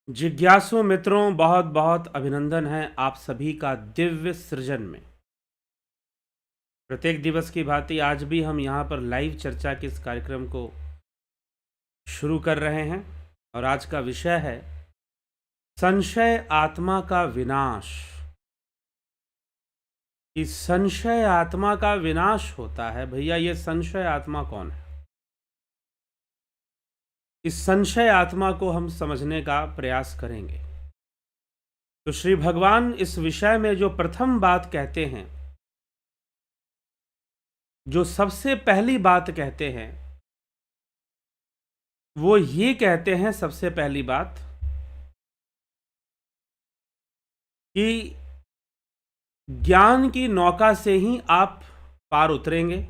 जिज्ञासु मित्रों, बहुत बहुत अभिनंदन है आप सभी का दिव्य सृजन में। प्रत्येक दिवस की भांति आज भी हम यहाँ पर लाइव चर्चा के इस कार्यक्रम को शुरू कर रहे हैं और आज का विषय है संशय आत्मा का विनाश। कि संशय आत्मा का विनाश होता है। भैया, ये संशय आत्मा कौन है? इस संशय आत्मा को हम समझने का प्रयास करेंगे। तो श्री भगवान इस विषय में जो प्रथम बात कहते हैं, जो सबसे पहली बात कहते हैं, वो ये कहते हैं सबसे पहली बात कि ज्ञान की नौका से ही आप पार उतरेंगे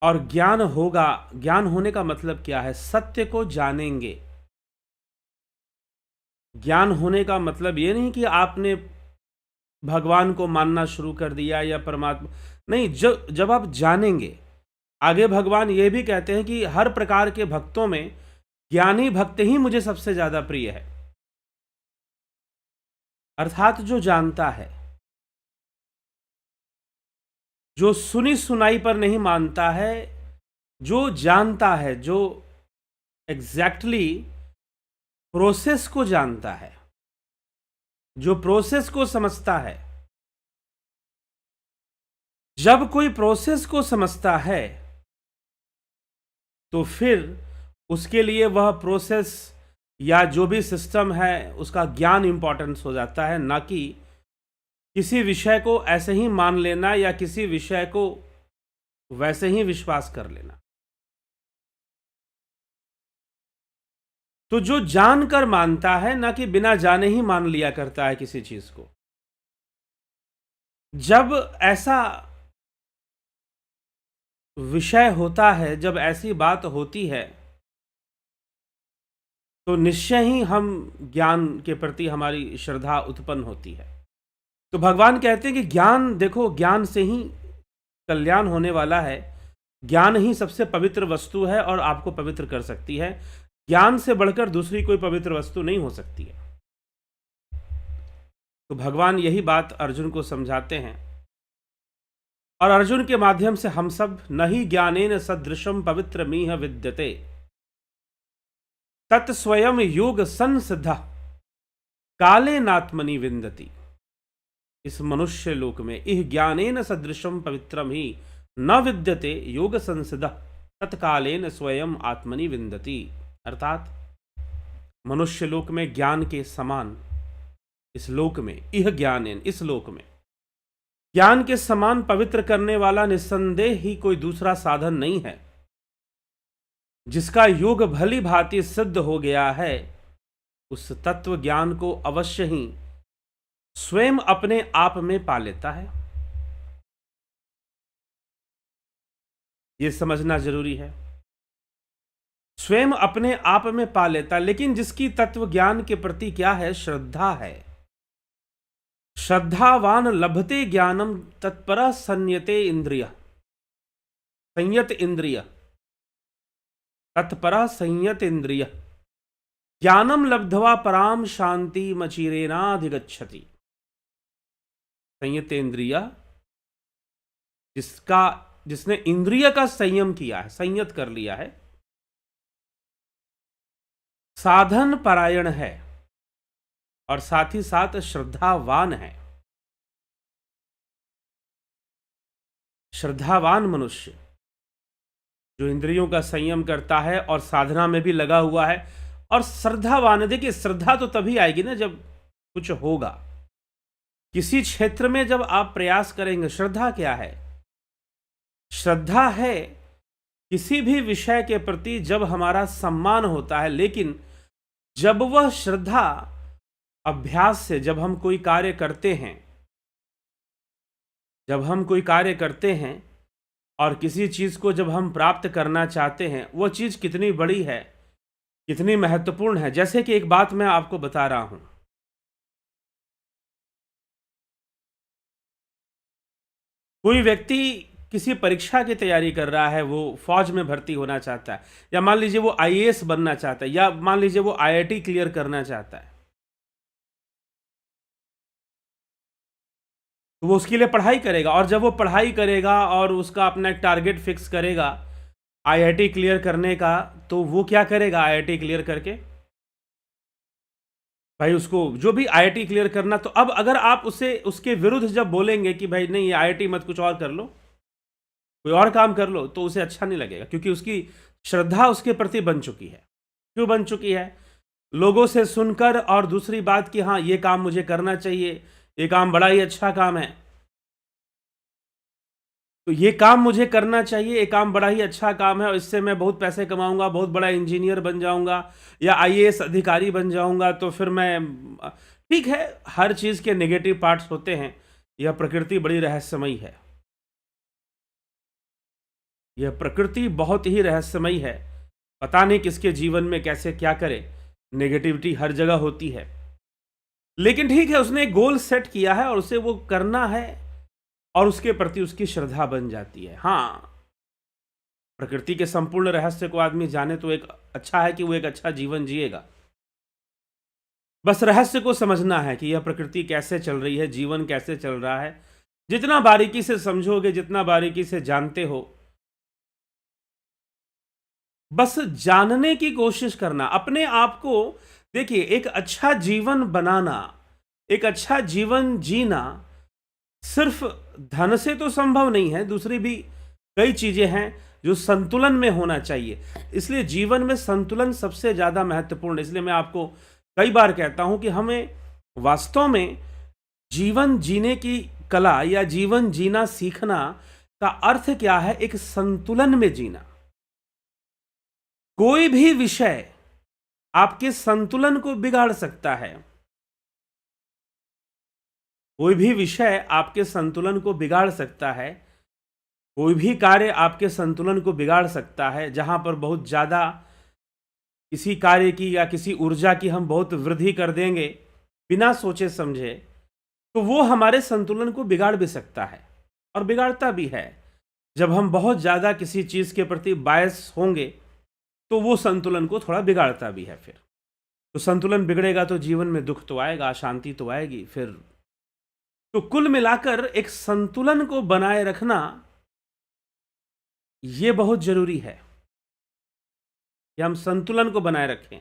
और ज्ञान होगा। ज्ञान होने का मतलब क्या है? सत्य को जानेंगे। ज्ञान होने का मतलब ये नहीं कि आपने भगवान को मानना शुरू कर दिया या परमात्मा नहीं। जब आप जानेंगे, आगे भगवान ये भी कहते हैं कि हर प्रकार के भक्तों में ज्ञानी भक्त ही मुझे सबसे ज्यादा प्रिय है। अर्थात जो जानता है, जो सुनी सुनाई पर नहीं मानता है, जो जानता है, जो एग्जैक्टली प्रोसेस को जानता है, जो प्रोसेस को समझता है। जब कोई प्रोसेस को समझता है तो फिर उसके लिए वह प्रोसेस या जो भी सिस्टम है उसका ज्ञान इंपॉर्टेंस हो जाता है, ना कि किसी विषय को ऐसे ही मान लेना या किसी विषय को वैसे ही विश्वास कर लेना। तो जो जानकर मानता है, ना कि बिना जाने ही मान लिया करता है किसी चीज को। जब ऐसा विषय होता है, जब ऐसी बात होती है, तो निश्चय ही हम ज्ञान के प्रति हमारी श्रद्धा उत्पन्न होती है। तो भगवान कहते हैं कि ज्ञान, देखो, ज्ञान से ही कल्याण होने वाला है। ज्ञान ही सबसे पवित्र वस्तु है और आपको पवित्र कर सकती है। ज्ञान से बढ़कर दूसरी कोई पवित्र वस्तु नहीं हो सकती है। तो भगवान यही बात अर्जुन को समझाते हैं और अर्जुन के माध्यम से हम सब न ही ज्ञानेन सदृशम पवित्र मीह विद्यते तत्स्वयं योग संसिद्ध काले नात्मनि विन्दति। इस मनुष्य लोक में इह ज्ञानेन सदृशम पवित्रम ही न विद्यते योग संसिद्ध तत्कालेन स्वयं आत्मनि विन्दति। अर्थात मनुष्य लोक में ज्ञान के समान इस लोक में, इह ज्ञानेन, इस लोक में ज्ञान के समान पवित्र करने वाला निस्संदेह ही कोई दूसरा साधन नहीं है। जिसका योग भली भांति सिद्ध हो गया है, उस तत्व ज्ञान को अवश्य ही स्वयं अपने आप में पा लेता है। यह समझना जरूरी है। स्वयं अपने आप में पा लेता, लेकिन जिसकी तत्व ज्ञान के प्रति क्या है? श्रद्धा है। श्रद्धावान लभते ज्ञानम तत्पर संयते इंद्रिय, संयत इंद्रिय, तत्पर संयत इंद्रिय ज्ञानम लब्ध्वा पराम शांति मचिरेनाधिगच्छति। संयत इंद्रिय, जिसने इंद्रिय का संयम किया है, संयत कर लिया है, साधन परायण है और साथ ही साथ श्रद्धावान है। श्रद्धावान मनुष्य जो इंद्रियों का संयम करता है और साधना में भी लगा हुआ है। और श्रद्धावान, देखिए, श्रद्धा तो तभी आएगी ना जब कुछ होगा। किसी क्षेत्र में जब आप प्रयास करेंगे, श्रद्धा क्या है? श्रद्धा है किसी भी विषय के प्रति जब हमारा सम्मान होता है, लेकिन जब वह श्रद्धा अभ्यास से, जब हम कोई कार्य करते हैं, जब हम कोई कार्य करते हैं और किसी चीज को जब हम प्राप्त करना चाहते हैं, वह चीज कितनी बड़ी है, कितनी महत्वपूर्ण है। जैसे कि एक बात मैं आपको बता रहा हूं। कोई व्यक्ति किसी परीक्षा की तैयारी कर रहा है, वो फौज में भर्ती होना चाहता है, या मान लीजिए वो आईएएस बनना चाहता है, या मान लीजिए वो आईआईटी क्लियर करना चाहता है, तो वो उसके लिए पढ़ाई करेगा। और जब वो पढ़ाई करेगा और उसका अपना एक टारगेट फिक्स करेगा आईआईटी क्लियर करने का, तो वो क्या करेगा आईआईटी क्लियर करके? भाई उसको जो भी आईआईटी क्लियर करना, तो अब अगर आप उसे उसके विरुद्ध जब बोलेंगे कि भाई नहीं, ये आईआईटी मत, कुछ और कर लो, कोई और काम कर लो, तो उसे अच्छा नहीं लगेगा, क्योंकि उसकी श्रद्धा उसके प्रति बन चुकी है। क्यों बन चुकी है? लोगों से सुनकर, और दूसरी बात कि हाँ ये काम मुझे करना चाहिए, ये काम बड़ा ही अच्छा काम है, तो ये काम मुझे करना चाहिए, ये काम बड़ा ही अच्छा काम है और इससे मैं बहुत पैसे कमाऊंगा, बहुत बड़ा इंजीनियर बन जाऊंगा या आईएएस अधिकारी बन जाऊंगा, तो फिर मैं, ठीक है, हर चीज़ के नेगेटिव पार्ट्स होते हैं। यह प्रकृति बड़ी रहस्यमयी है, यह प्रकृति बहुत ही रहस्यमयी है। पता नहीं किसके जीवन में कैसे क्या करे, नेगेटिविटी हर जगह होती है। लेकिन ठीक है, उसने एक गोल सेट किया है और उसे वो करना है, और उसके प्रति उसकी श्रद्धा बन जाती है। हाँ, प्रकृति के संपूर्ण रहस्य को आदमी जाने तो एक अच्छा है कि वो एक अच्छा जीवन जिएगा। बस रहस्य को समझना है कि यह प्रकृति कैसे चल रही है, जीवन कैसे चल रहा है। जितना बारीकी से समझोगे, जितना बारीकी से जानते हो, बस जानने की कोशिश करना अपने आप को। देखिए, एक अच्छा जीवन बनाना, एक अच्छा जीवन जीना सिर्फ धन से तो संभव नहीं है, दूसरी भी कई चीजें हैं जो संतुलन में होना चाहिए। इसलिए जीवन में संतुलन सबसे ज्यादा महत्वपूर्ण है। इसलिए मैं आपको कई बार कहता हूं कि हमें वास्तव में जीवन जीने की कला या जीवन जीना सीखना का अर्थ क्या है? एक संतुलन में जीना। कोई भी विषय आपके संतुलन को बिगाड़ सकता है, कोई भी विषय आपके संतुलन को बिगाड़ सकता है, कोई भी कार्य आपके संतुलन को बिगाड़ सकता है। जहां पर बहुत ज्यादा किसी कार्य की या किसी ऊर्जा की हम बहुत वृद्धि कर देंगे बिना सोचे समझे, तो वो हमारे संतुलन को बिगाड़ भी सकता है, और बिगाड़ता भी है। जब हम बहुत ज्यादा किसी चीज के प्रति बायस होंगे तो वो संतुलन को थोड़ा बिगाड़ता भी है। फिर तो संतुलन बिगड़ेगा तो जीवन में दुख तो आएगा, अशांति तो आएगी। फिर तो कुल मिलाकर एक संतुलन को बनाए रखना ये बहुत जरूरी है कि हम संतुलन को बनाए रखें।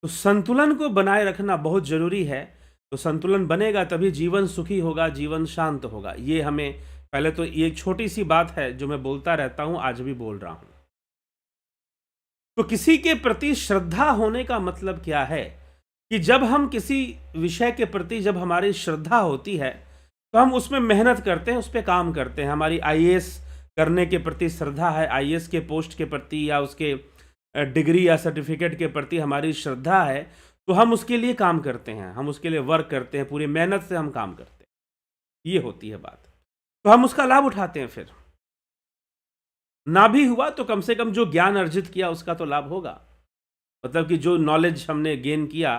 तो संतुलन को बनाए रखना बहुत जरूरी है। तो संतुलन बनेगा तभी जीवन सुखी होगा, जीवन शांत होगा। ये हमें पहले तो ये एक छोटी सी बात है जो मैं बोलता रहता हूं, आज भी बोल रहा हूं। तो किसी के प्रति श्रद्धा होने का मतलब क्या है? कि जब हम किसी विषय के प्रति जब हमारी श्रद्धा होती है तो हम उसमें मेहनत करते हैं, उस पर काम करते हैं। हमारी आईएएस करने के प्रति श्रद्धा है, आईएएस के पोस्ट के प्रति या उसके डिग्री या सर्टिफिकेट के प्रति हमारी श्रद्धा है, तो हम उसके लिए काम करते हैं, हम उसके लिए वर्क करते हैं, पूरी मेहनत से हम काम करते हैं। ये होती है बात। तो हम उसका लाभ उठाते हैं। फिर ना भी हुआ तो कम से कम जो ज्ञान अर्जित किया उसका तो लाभ होगा। मतलब कि जो नॉलेज हमने गेन किया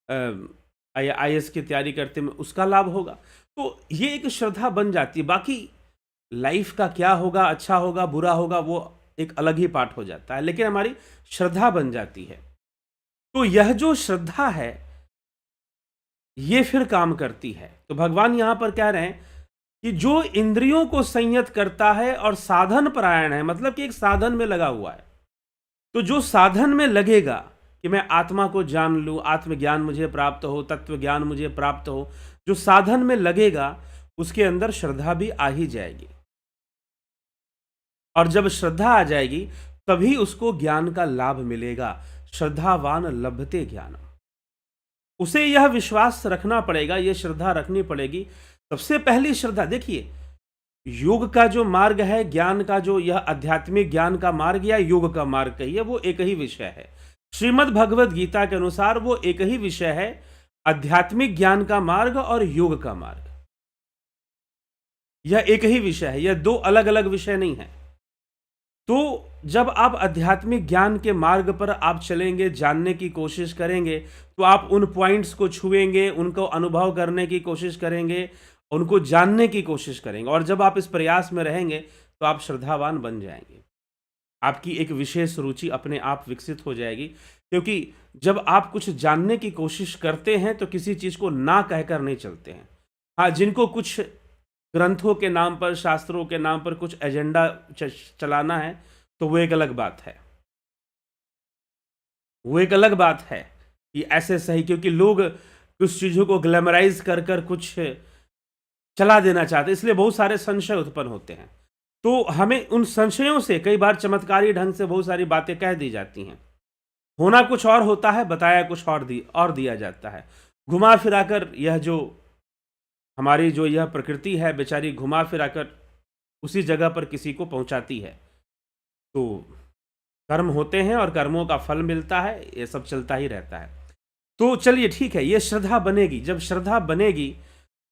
आईएएस की तैयारी करते में, उसका लाभ होगा। तो ये एक श्रद्धा बन जाती है। बाकी लाइफ का क्या होगा, अच्छा होगा, बुरा होगा, वो एक अलग ही पार्ट हो जाता है, लेकिन हमारी श्रद्धा बन जाती है। तो यह जो श्रद्धा है ये फिर काम करती है। तो भगवान यहां पर कह रहे हैं कि जो इंद्रियों को संयत करता है और साधन परायण है, मतलब कि एक साधन में लगा हुआ है, तो जो साधन में लगेगा कि मैं आत्मा को जान लूं, आत्मज्ञान मुझे प्राप्त हो, तत्व ज्ञान मुझे प्राप्त हो, जो साधन में लगेगा उसके अंदर श्रद्धा भी आ ही जाएगी। और जब श्रद्धा आ जाएगी तभी उसको ज्ञान का लाभ मिलेगा। श्रद्धावान लभते ज्ञान। उसे यह विश्वास रखना पड़ेगा, यह श्रद्धा रखनी पड़ेगी। सबसे पहली श्रद्धा, देखिए, योग का जो मार्ग है, ज्ञान का जो यह आध्यात्मिक ज्ञान का मार्ग या योग का मार्ग कहिए, वो एक ही विषय है। श्रीमद् भगवद गीता के अनुसार वो एक ही विषय है, आध्यात्मिक ज्ञान का मार्ग और योग का मार्ग। यह एक ही विषय है, यह दो अलग अलग विषय नहीं है। तो जब आप आध्यात्मिक ज्ञान के मार्ग पर आप चलेंगे, जानने की कोशिश करेंगे, तो आप उन पॉइंट्स को छुएंगे, उनको अनुभव करने की कोशिश करेंगे, उनको जानने की कोशिश करेंगे, और जब आप इस प्रयास में रहेंगे तो आप श्रद्धावान बन जाएंगे। आपकी एक विशेष रुचि अपने आप विकसित हो जाएगी, क्योंकि जब आप कुछ जानने की कोशिश करते हैं तो किसी चीज को ना कहकर नहीं चलते हैं। हाँ, जिनको कुछ ग्रंथों के नाम पर, शास्त्रों के नाम पर कुछ एजेंडा चलाना है तो वो एक अलग बात है, वो एक अलग बात है कि ऐसे सही, क्योंकि लोग कुछ चीजों को ग्लैमराइज कर कर कुछ चला देना चाहते, इसलिए बहुत सारे संशय उत्पन्न होते हैं। तो हमें उन संशयों से कई बार चमत्कारी ढंग से बहुत सारी बातें कह दी जाती हैं। होना कुछ और होता है, बताया कुछ और दिया जाता है। घुमा फिराकर यह जो हमारी जो यह प्रकृति है बेचारी, घुमा फिराकर उसी जगह पर किसी को पहुंचाती है। तो कर्म होते हैं और कर्मों का फल मिलता है, ये सब चलता ही रहता है। तो चलिए ठीक है, ये श्रद्धा बनेगी। जब श्रद्धा बनेगी,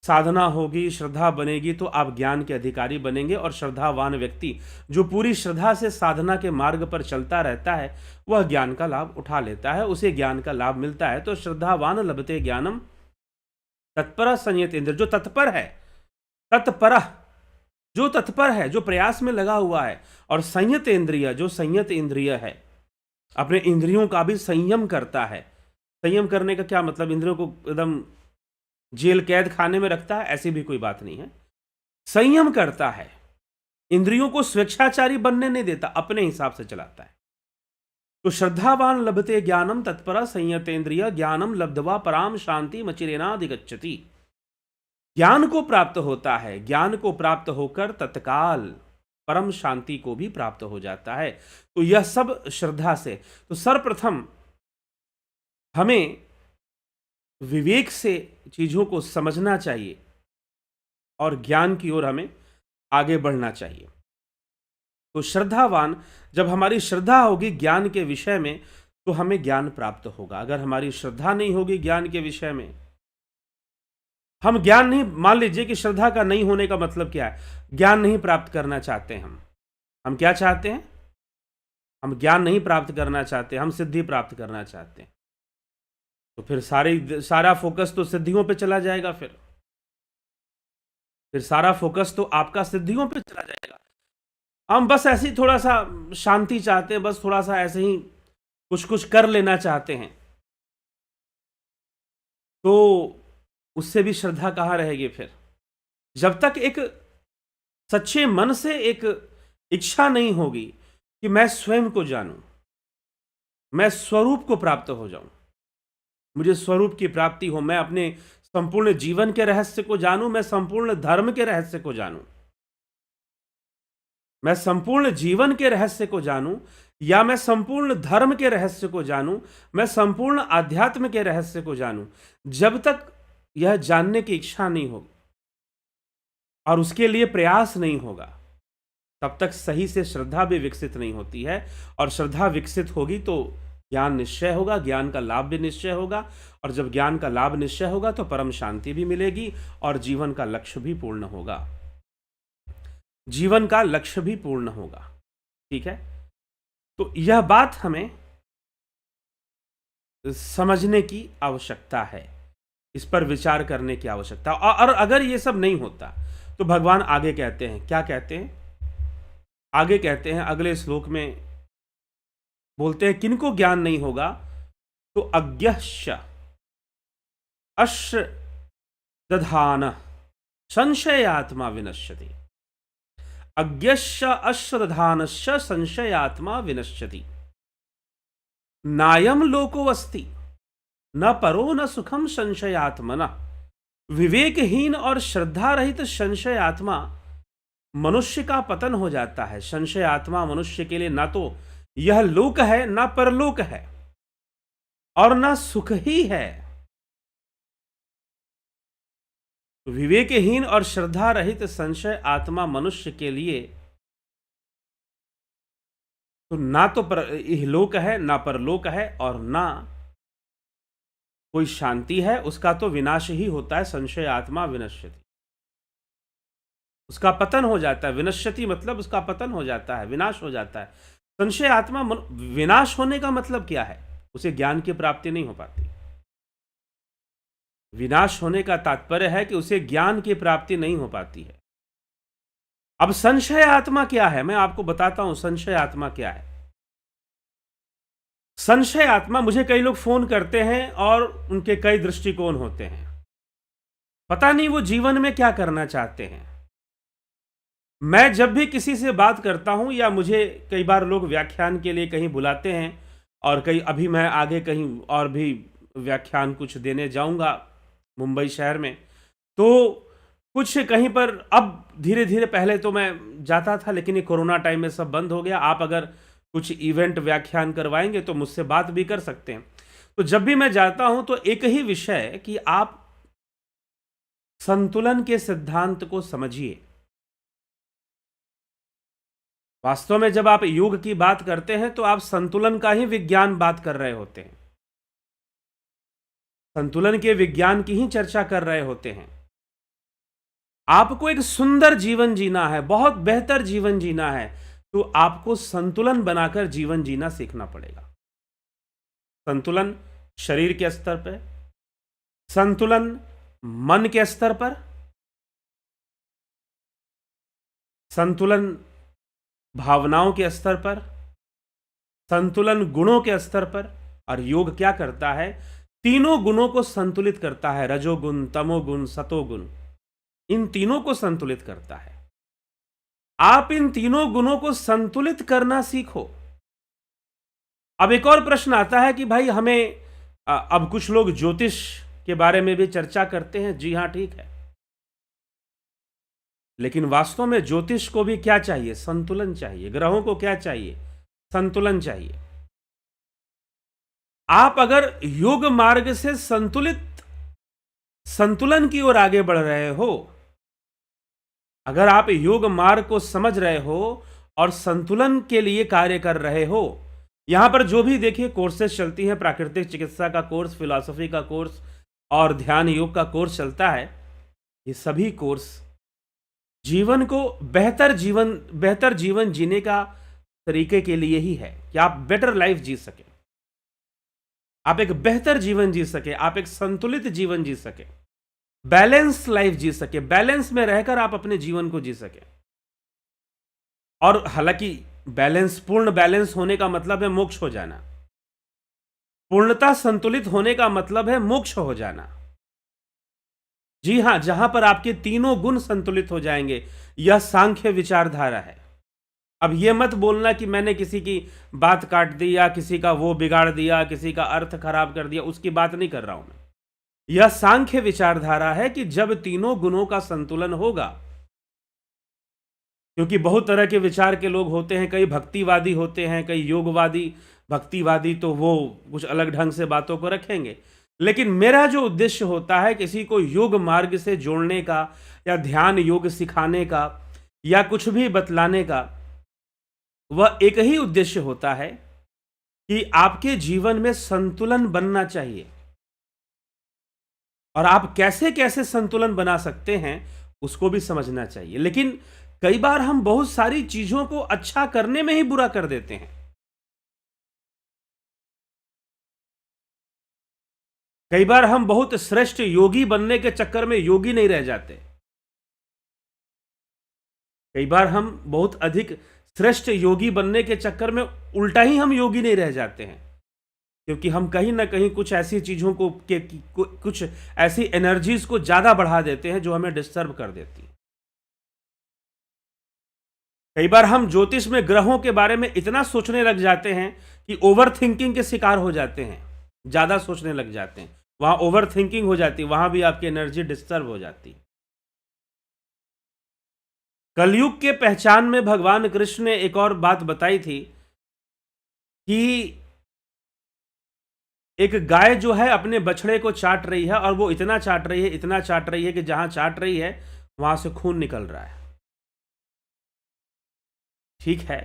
साधना होगी, श्रद्धा बनेगी, तो आप ज्ञान के अधिकारी बनेंगे। और श्रद्धावान व्यक्ति जो पूरी श्रद्धा से साधना के मार्ग पर चलता रहता है, वह ज्ञान का लाभ उठा लेता है, उसे ज्ञान का लाभ मिलता है। तो श्रद्धावान लभते ज्ञानम तत्पर संयत इंद्र, जो तत्पर है, तत्पर जो तत्पर है, जो प्रयास में लगा हुआ है, और संयत इंद्रिय, जो संयत इंद्रिय है, अपने इंद्रियों का भी संयम करता है। संयम करने का क्या मतलब? इंद्रियों को एकदम जेल कैद खाने में रखता है, ऐसी भी कोई बात नहीं है। संयम करता है, इंद्रियों को स्वेच्छाचारी बनने नहीं देता, अपने हिसाब से चलाता है। तो श्रद्धावान लभते ज्ञानम तत्पर संयतेन्द्रिय ज्ञानम लब्ध्वा पराम शांति मचिरेनाधिगच्छति। ज्ञान को प्राप्त होता है, ज्ञान को प्राप्त होकर तत्काल परम शांति को भी प्राप्त हो जाता है। तो यह सब श्रद्धा से। तो सर्वप्रथम हमें विवेक से चीजों को समझना चाहिए और ज्ञान की ओर हमें आगे बढ़ना चाहिए। तो श्रद्धावान, जब हमारी श्रद्धा होगी ज्ञान के विषय में, तो हमें ज्ञान प्राप्त होगा। अगर हमारी श्रद्धा नहीं होगी ज्ञान के विषय में, हम ज्ञान नहीं, मान लीजिए कि श्रद्धा का नहीं होने का मतलब क्या है? ज्ञान नहीं प्राप्त करना चाहते हम क्या चाहते हैं? हम ज्ञान नहीं प्राप्त करना चाहते, हम सिद्धि प्राप्त करना चाहते हैं। तो फिर सारा फोकस तो सिद्धियों पे चला जाएगा। फिर सारा फोकस तो आपका सिद्धियों पे चला जाएगा। हम बस ऐसे ही थोड़ा सा शांति चाहते हैं, बस थोड़ा सा ऐसे ही कुछ कुछ कर लेना चाहते हैं, तो उससे भी श्रद्धा कहाँ रहेगी फिर? जब तक एक सच्चे मन से एक इच्छा नहीं होगी कि मैं स्वयं को जानूं, मैं स्वरूप को प्राप्त हो जाऊं, मुझे स्वरूप की प्राप्ति हो, मैं अपने संपूर्ण जीवन के रहस्य को जानूं, मैं संपूर्ण धर्म के रहस्य को जानूं, मैं संपूर्ण जीवन के रहस्य को जानूं, या मैं संपूर्ण धर्म के रहस्य को जानूं, मैं संपूर्ण आध्यात्म के रहस्य को जानूं, जब तक यह जानने की इच्छा नहीं होगी और उसके लिए प्रयास नहीं होगा, तब तक सही से श्रद्धा भी विकसित नहीं होती है। और श्रद्धा विकसित होगी तो ज्ञान निश्चय होगा, ज्ञान का लाभ भी निश्चय होगा, और जब ज्ञान का लाभ निश्चय होगा तो परम शांति भी मिलेगी और जीवन का लक्ष्य भी पूर्ण होगा, जीवन का लक्ष्य भी पूर्ण होगा। ठीक है, तो यह बात हमें समझने की आवश्यकता है, इस पर विचार करने की आवश्यकता। और अगर ये सब नहीं होता तो भगवान आगे कहते हैं, क्या कहते हैं? आगे कहते हैं, अगले श्लोक में बोलते हैं, किनको ज्ञान नहीं होगा? तो अज्ञश्च अश्रद्धान संशयात्मा विनश्यति। अज्ञश्च अश्रद्धानश्च संशयात्मा विनश्यति। नायम लोको अस्ति न परो न सुखम संशयात्मना। विवेकहीन और श्रद्धा रहित संशय आत्मा मनुष्य का पतन हो जाता है। संशय आत्मा मनुष्य के लिए ना तो यह लोक है, ना परलोक है, और ना सुख ही है। विवेकहीन और श्रद्धा रहित संशय आत्मा मनुष्य के लिए तो ना तो इहलोक है, ना परलोक है, और ना कोई शांति है। उसका तो विनाश ही होता है। संशय आत्मा विनश्यति, उसका पतन हो जाता है। विनश्यति मतलब उसका पतन हो जाता है, विनाश हो जाता है। संशय आत्मा विनाश होने का मतलब क्या है? उसे ज्ञान की प्राप्ति नहीं हो पाती। विनाश होने का तात्पर्य है कि उसे ज्ञान की प्राप्ति नहीं हो पाती है। अब संशय आत्मा क्या है, मैं आपको बताता हूं संशय आत्मा क्या है। संशय आत्मा, मुझे कई लोग फोन करते हैं और उनके कई दृष्टिकोण होते हैं, पता नहीं वो जीवन में क्या करना चाहते हैं। मैं जब भी किसी से बात करता हूं या मुझे कई बार लोग व्याख्यान के लिए कहीं बुलाते हैं, और कई अभी मैं आगे कहीं और भी व्याख्यान कुछ देने जाऊंगा मुंबई शहर में, तो कुछ कहीं पर अब धीरे धीरे, पहले तो मैं जाता था लेकिन ये कोरोना टाइम में सब बंद हो गया। आप अगर कुछ इवेंट व्याख्यान करवाएंगे तो मुझसे बात भी कर सकते हैं। तो जब भी मैं जाता हूं तो एक ही विषय कि आप संतुलन के सिद्धांत को समझिए। वास्तव में जब आप योग की बात करते हैं तो आप संतुलन का ही विज्ञान बात कर रहे होते हैं, संतुलन के विज्ञान की ही चर्चा कर रहे होते हैं। आपको एक सुंदर जीवन जीना है, बहुत बेहतर जीवन जीना है, तो आपको संतुलन बनाकर जीवन जीना सीखना पड़ेगा। संतुलन शरीर के स्तर पर, संतुलन मन के स्तर पर, संतुलन भावनाओं के स्तर पर, संतुलन गुणों के स्तर पर। और योग क्या करता है, तीनों गुणों को संतुलित करता है, रजोगुण, तमोगुण, सतोगुण, इन तीनों को संतुलित करता है। आप इन तीनों गुणों को संतुलित करना सीखो। अब एक और प्रश्न आता है कि भाई हमें अब कुछ लोग ज्योतिष के बारे में भी चर्चा करते हैं। जी हां, ठीक है, लेकिन वास्तव में ज्योतिष को भी क्या चाहिए, संतुलन चाहिए। ग्रहों को क्या चाहिए, संतुलन चाहिए। आप अगर योग मार्ग से संतुलन की ओर आगे बढ़ रहे हो, अगर आप योग मार्ग को समझ रहे हो और संतुलन के लिए कार्य कर रहे हो, यहां पर जो भी देखिए कोर्सेज चलती हैं, प्राकृतिक चिकित्सा का कोर्स, फिलॉसफी का कोर्स और ध्यान योग का कोर्स चलता है, ये सभी कोर्स जीवन को बेहतर जीवन जीने का तरीके के लिए ही है कि आप बेटर लाइफ जी सके, आप एक बेहतर जीवन जी सके, आप एक संतुलित जीवन जी सके, बैलेंस लाइफ जी सके, बैलेंस में रहकर आप अपने जीवन को जी सके। और हालांकि पूर्ण बैलेंस होने का मतलब है मोक्ष हो जाना, पूर्णता संतुलित होने का मतलब है मोक्ष हो जाना। जी हां, जहां पर आपके तीनों गुण संतुलित हो जाएंगे, यह सांख्य विचारधारा है। अब यह मत बोलना कि मैंने किसी की बात काट दी या किसी का वो बिगाड़ दिया, किसी का अर्थ खराब कर दिया, उसकी बात नहीं कर रहा हूं मैं। यह सांख्य विचारधारा है कि जब तीनों गुणों का संतुलन होगा, क्योंकि बहुत तरह के विचार के लोग होते हैं, कई भक्तिवादी होते हैं, कई योगवादी, भक्तिवादी तो वो कुछ अलग ढंग से बातों को रखेंगे। लेकिन मेरा जो उद्देश्य होता है किसी को योग मार्ग से जोड़ने का या ध्यान योग सिखाने का या कुछ भी बतलाने का, वह एक ही उद्देश्य होता है कि आपके जीवन में संतुलन बनना चाहिए। और आप कैसे कैसे संतुलन बना सकते हैं उसको भी समझना चाहिए। लेकिन कई बार हम बहुत सारी चीजों को अच्छा करने में ही बुरा कर देते हैं। कई बार हम बहुत श्रेष्ठ योगी बनने के चक्कर में योगी नहीं रह जाते। कई बार हम बहुत अधिक श्रेष्ठ योगी बनने के चक्कर में उल्टा ही हम योगी नहीं रह जाते हैं, क्योंकि हम कहीं ना कहीं कुछ ऐसी चीजों को कुछ ऐसी एनर्जीज को ज्यादा बढ़ा देते हैं जो हमें डिस्टर्ब कर देती है। कई बार हम ज्योतिष में ग्रहों के बारे में इतना सोचने लग जाते हैं कि ओवर थिंकिंग के शिकार हो जाते हैं, ज्यादा सोचने लग जाते हैं, वहां ओवर थिंकिंग हो जाती है, वहां भी आपकी एनर्जी डिस्टर्ब हो जाती है। कलयुग के पहचान में भगवान कृष्ण ने एक और बात बताई थी कि एक गाय जो है अपने बछड़े को चाट रही है, और वो इतना चाट रही है कि जहां चाट रही है वहां से खून निकल रहा है। ठीक है,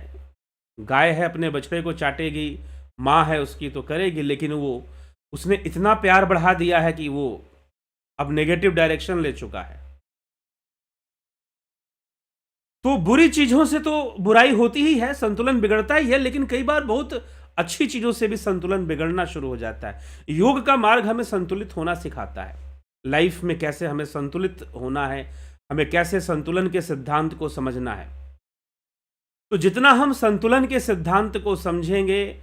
गाय है, अपने बछड़े को चाटेगी, माँ है उसकी तो करेगी, लेकिन उसने इतना प्यार बढ़ा दिया है कि वो अब नेगेटिव डायरेक्शन ले चुका है। तो बुरी चीजों से तो बुराई होती ही है, संतुलन बिगड़ता ही है, लेकिन कई बार बहुत अच्छी चीजों से भी संतुलन बिगड़ना शुरू हो जाता है। योग का मार्ग हमें संतुलित होना सिखाता है। लाइफ में कैसे हमें संतुलित होना है, हमें कैसे संतुलन के सिद्धांत को समझना है। तो जितना हम संतुलन के सिद्धांत को समझेंगे,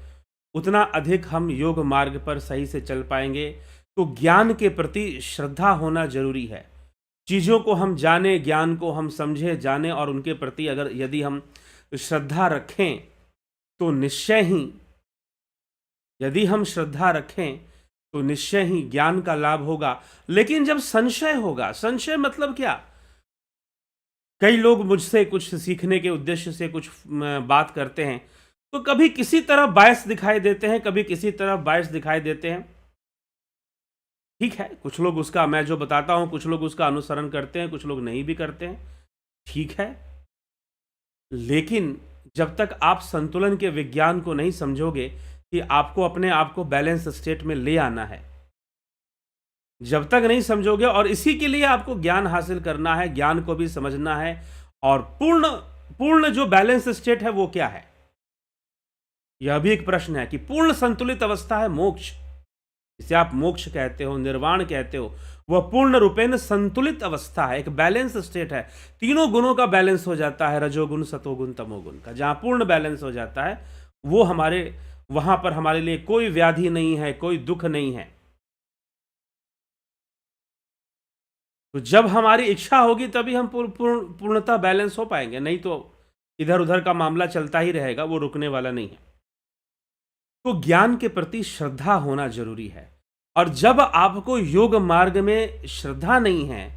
उतना अधिक हम योग मार्ग पर सही से चल पाएंगे। तो ज्ञान के प्रति श्रद्धा होना जरूरी है। चीज़ों को हम जाने, ज्ञान को हम समझे, जाने, और उनके प्रति अगर यदि हम श्रद्धा रखें तो निश्चय ही, यदि हम श्रद्धा रखें तो निश्चय ही ज्ञान का लाभ होगा। लेकिन जब संशय होगा, संशय मतलब क्या? कई लोग मुझसे कुछ सीखने के उद्देश्य से कुछ बात करते हैं, तो कभी किसी तरह बायस दिखाई देते हैं, कभी किसी तरह बायस दिखाई देते हैं। ठीक है, कुछ लोग उसका, मैं जो बताता हूं, कुछ लोग उसका अनुसरण करते हैं, कुछ लोग नहीं भी करते हैं। ठीक है, लेकिन जब तक आप संतुलन के विज्ञान को नहीं समझोगे कि आपको अपने आप को बैलेंस स्टेट में ले आना है, जब तक नहीं समझोगे, और इसी के लिए आपको ज्ञान हासिल करना है, ज्ञान को भी समझना है। और पूर्ण पूर्ण जो बैलेंस स्टेट है वो क्या है, यह भी एक प्रश्न है कि पूर्ण संतुलित अवस्था है मोक्ष, जिसे आप मोक्ष कहते हो, निर्वाण कहते हो, वह पूर्ण रूपेण संतुलित अवस्था है, एक बैलेंस स्टेट है। तीनों गुणों का बैलेंस हो जाता है, रजोगुण, सतोगुण, तमोगुण का। जहां पूर्ण बैलेंस हो जाता है, वो वहां पर हमारे लिए कोई व्याधि नहीं है, कोई दुख नहीं है। तो जब हमारी इच्छा होगी तभी हम पूर्णतः बैलेंस हो पाएंगे, नहीं तो इधर उधर का मामला चलता ही रहेगा, वो रुकने वाला नहीं है। तो ज्ञान के प्रति श्रद्धा होना जरूरी है। और जब आपको योग मार्ग में श्रद्धा नहीं है,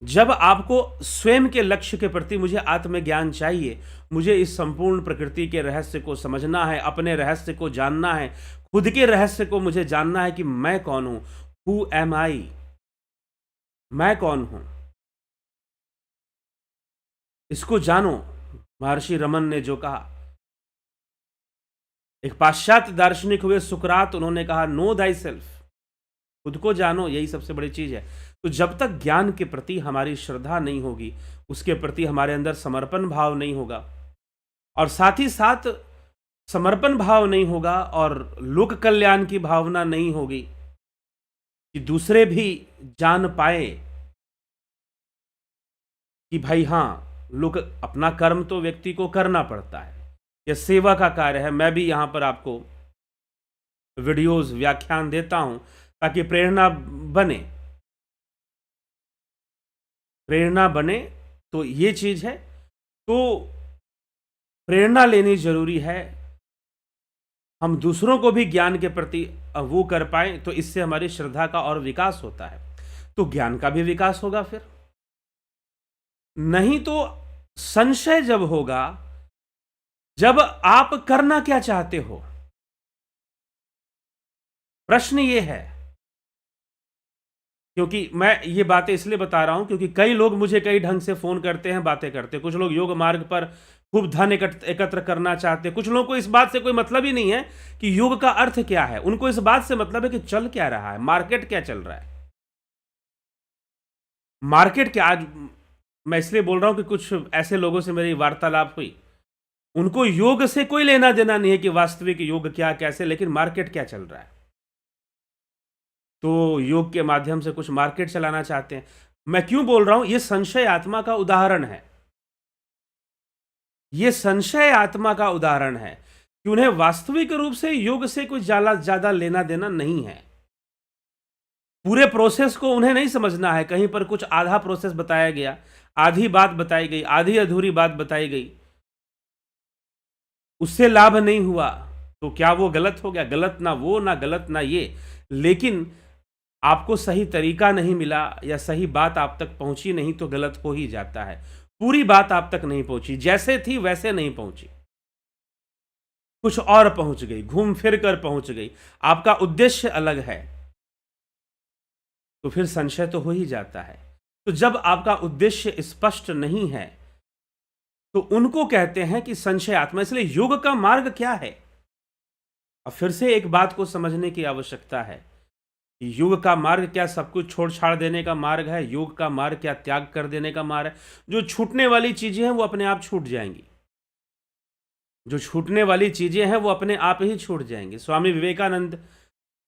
जब आपको स्वयं के लक्ष्य के प्रति, मुझे आत्मज्ञान चाहिए, मुझे इस संपूर्ण प्रकृति के रहस्य को समझना है, अपने रहस्य को जानना है, खुद के रहस्य को मुझे जानना है कि मैं कौन हूं, हु एम आई, मैं कौन हूं, इसको जानो। महर्षि रमन ने जो कहा, एक पाश्चात्य दार्शनिक हुए सुकरात, उन्होंने कहा नो दाई सेल्फ, खुद को जानो, यही सबसे बड़ी चीज है। तो जब तक ज्ञान के प्रति हमारी श्रद्धा नहीं होगी, उसके प्रति हमारे अंदर समर्पण भाव नहीं होगा, और साथ ही साथ समर्पण भाव नहीं होगा और लोक कल्याण की भावना नहीं होगी कि दूसरे भी जान पाए कि भाई हाँ, लोग, अपना कर्म तो व्यक्ति को करना पड़ता है, यह सेवा का कार्य है। मैं भी यहां पर आपको वीडियोस, व्याख्यान देता हूं ताकि प्रेरणा बने, प्रेरणा बने। तो ये चीज है, तो प्रेरणा लेनी जरूरी है, हम दूसरों को भी ज्ञान के प्रति वो कर पाए, तो इससे हमारी श्रद्धा का और विकास होता है, तो ज्ञान का भी विकास होगा। फिर नहीं तो संशय जब होगा, जब आप करना क्या चाहते हो, प्रश्न ये है। क्योंकि मैं ये बातें इसलिए बता रहा हूं क्योंकि कई लोग मुझे कई ढंग से फोन करते हैं, बातें करते हैं। कुछ लोग योग मार्ग पर खूब धन एकत्र करना चाहते हैं, कुछ लोगों को इस बात से कोई मतलब ही नहीं है कि योग का अर्थ क्या है, उनको इस बात से मतलब है कि चल क्या रहा है, मार्केट क्या चल रहा है, मार्केट क्या। आज मैं इसलिए बोल रहा हूं कि कुछ ऐसे लोगों से मेरी वार्तालाप हुई, उनको योग से कोई लेना देना नहीं है कि वास्तविक योग क्या, कैसे, लेकिन मार्केट क्या चल रहा है, तो योग के माध्यम से कुछ मार्केट चलाना चाहते हैं। मैं क्यों बोल रहा हूं, यह संशय आत्मा का उदाहरण है, यह संशय आत्मा का उदाहरण है कि उन्हें वास्तविक रूप से योग से कुछ ज्यादा लेना देना नहीं है। पूरे प्रोसेस को उन्हें नहीं समझना है, कहीं पर कुछ आधा प्रोसेस बताया गया, आधी बात बताई गई, आधी अधूरी बात बताई गई, उससे लाभ नहीं हुआ, तो क्या वो गलत हो गया? गलत ना वो, ना गलत ना ये, लेकिन आपको सही तरीका नहीं मिला या सही बात आप तक पहुंची नहीं तो गलत हो ही जाता है। पूरी बात आप तक नहीं पहुंची, जैसे थी वैसे नहीं पहुंची, कुछ और पहुंच गई, घूम फिर कर पहुंच गई, आपका उद्देश्य अलग है, तो फिर संशय तो हो ही जाता है। तो जब आपका उद्देश्य स्पष्ट नहीं है तो उनको कहते हैं कि संशय आत्मा। इसलिए योग का मार्ग क्या है, अब फिर से एक बात को समझने की आवश्यकता है कि योग का मार्ग क्या सब कुछ छोड़ छाड़ देने का मार्ग है? योग का मार्ग क्या त्याग कर देने का मार्ग है? जो छूटने वाली चीजें हैं वो अपने आप छूट जाएंगी, जो छूटने वाली चीजें हैं वो अपने आप ही छूट जाएंगी। स्वामी विवेकानंद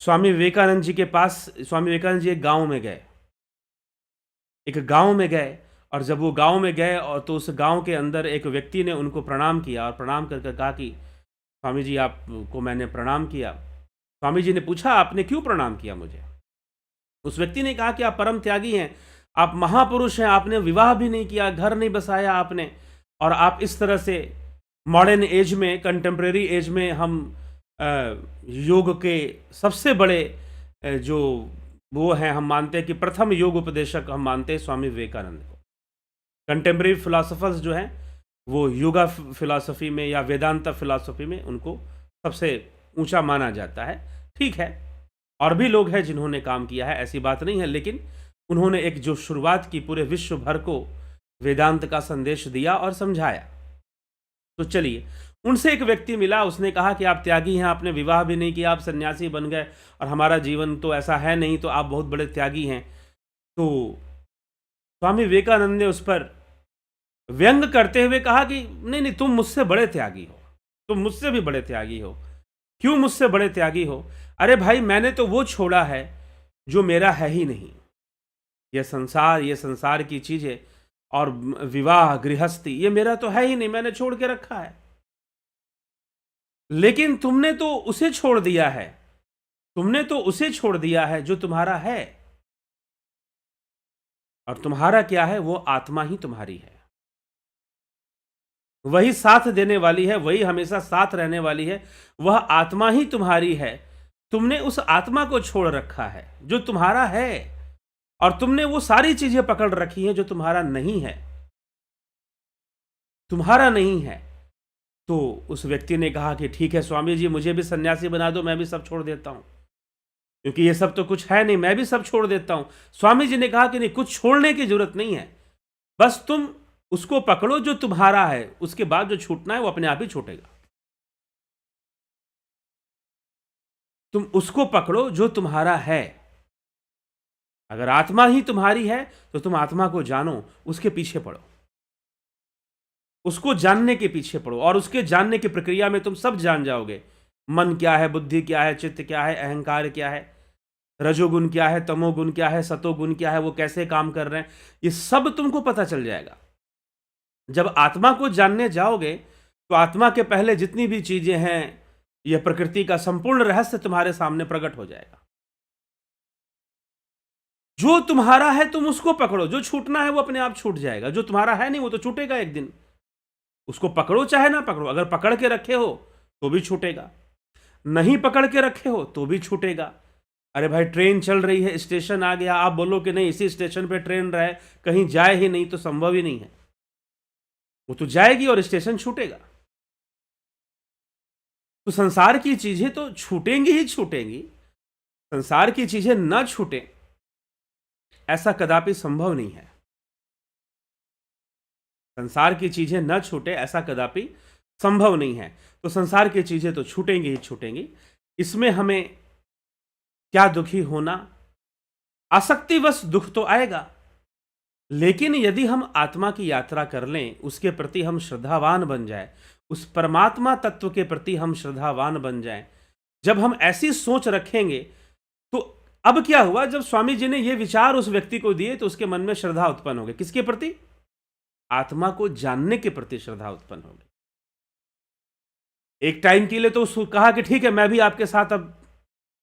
स्वामी विवेकानंद जी के पास, स्वामी विवेकानंद जी एक गांव में गए, एक गांव में गए, और जब वो गांव में गए और तो उस गांव के अंदर एक व्यक्ति ने उनको प्रणाम किया और प्रणाम करके कहा कि स्वामी जी आपको मैंने प्रणाम किया। स्वामी जी ने पूछा आपने क्यों प्रणाम किया मुझे? उस व्यक्ति ने कहा कि आप परम त्यागी हैं, आप महापुरुष हैं, आपने विवाह भी नहीं किया, घर नहीं बसाया आपने, और आप इस तरह से मॉडर्न एज में, कंटेम्प्रेरी एज में हम योग के सबसे बड़े जो वो हैं, हम मानते हैं कि प्रथम योग उपदेशक हम मानते हैं स्वामी विवेकानंद को। कंटेम्प्रेरी फिलोसोफर्स जो हैं वो योगा फिलॉसफी में या वेदांता फिलॉसफी में उनको सबसे ऊंचा माना जाता है। ठीक है, और भी लोग हैं जिन्होंने काम किया है, ऐसी बात नहीं है, लेकिन उन्होंने एक जो शुरुआत की पूरे विश्व भर को वेदांत का संदेश दिया और समझाया। तो चलिए, उनसे एक व्यक्ति मिला, उसने कहा कि आप त्यागी हैं, आपने विवाह भी नहीं किया, आप सन्यासी बन गए, और हमारा जीवन तो ऐसा है नहीं, तो आप बहुत बड़े त्यागी हैं। तो स्वामी विवेकानंद ने उस पर व्यंग करते हुए कहा कि नहीं नहीं, तुम मुझसे बड़े त्यागी हो, तुम मुझसे भी बड़े त्यागी हो। क्यों मुझसे बड़े त्यागी हो? अरे भाई, मैंने तो वो छोड़ा है जो मेरा है ही नहीं। ये संसार की चीजें और विवाह गृहस्थी, ये मेरा तो है ही नहीं, मैंने छोड़ के रखा है। लेकिन तुमने तो उसे छोड़ दिया है, तुमने तो उसे छोड़ दिया है जो तुम्हारा है। और तुम्हारा क्या है? वो आत्मा ही तुम्हारी है, वही साथ देने वाली है, वही हमेशा साथ रहने वाली है, वह आत्मा ही तुम्हारी है। तुमने उस आत्मा को छोड़ रखा है जो तुम्हारा है, और तुमने वो सारी चीजें पकड़ रखी हैं जो तुम्हारा नहीं है, तुम्हारा नहीं है। तो उस व्यक्ति ने कहा कि ठीक है स्वामी जी, मुझे भी सन्यासी बना दो, मैं भी सब छोड़ देता हूं, क्योंकि ये सब तो कुछ है नहीं, मैं भी सब छोड़ देता हूं। स्वामी जी ने कहा कि नहीं, कुछ छोड़ने की जरूरत नहीं है, बस तुम उसको पकड़ो जो तुम्हारा है, उसके बाद जो छूटना है वो अपने आप ही छूटेगा। तुम उसको पकड़ो जो तुम्हारा है। अगर आत्मा ही तुम्हारी है तो तुम आत्मा को जानो, उसके पीछे पड़ो, उसको जानने के पीछे पड़ो, और उसके जानने की प्रक्रिया में तुम सब जान जाओगे। मन क्या है, बुद्धि क्या है, चित्त क्या है, अहंकार क्या है, रजोगुण क्या है, तमोगुण क्या है, सतोगुण क्या है, वो कैसे काम कर रहे हैं, ये सब तुमको पता चल जाएगा। जब आत्मा को जानने जाओगे तो आत्मा के पहले जितनी भी चीजें हैं, यह प्रकृति का संपूर्ण रहस्य तुम्हारे सामने प्रकट हो जाएगा। जो तुम्हारा है तुम उसको पकड़ो, जो छूटना है वो अपने आप छूट जाएगा। जो तुम्हारा है नहीं वो तो छूटेगा एक दिन, उसको पकड़ो चाहे ना पकड़ो। अगर पकड़ के रखे हो तो भी छूटेगा, नहीं पकड़ के रखे हो तो भी छूटेगा। अरे भाई, ट्रेन चल रही है, स्टेशन आ गया, आप बोलो कि नहीं इसी स्टेशन पे ट्रेन रहे, कहीं जाए ही नहीं, तो संभव ही नहीं है। वो तो जाएगी और स्टेशन छूटेगा। तो संसार की चीजें तो छूटेंगी ही छूटेंगी, संसार की चीजें ना छूटे ऐसा कदापि संभव नहीं है। संसार की चीजें न छूटे ऐसा कदापि संभव नहीं है। तो संसार की चीजें तो छूटेंगी ही छूटेंगी, इसमें हमें क्या दुखी होना? आसक्तिवश दुख तो आएगा, लेकिन यदि हम आत्मा की यात्रा कर लें, उसके प्रति हम श्रद्धावान बन जाए, उस परमात्मा तत्व के प्रति हम श्रद्धावान बन जाएं, जब हम ऐसी सोच रखेंगे, तो अब क्या हुआ, जब स्वामी जी ने ये विचार उस व्यक्ति को दिए तो उसके मन में श्रद्धा उत्पन्न हो गई। किसके प्रति? आत्मा को जानने के प्रति श्रद्धा उत्पन्न हो गई। एक टाइम के लिए तो उसको कहा कि ठीक है, मैं भी आपके साथ अब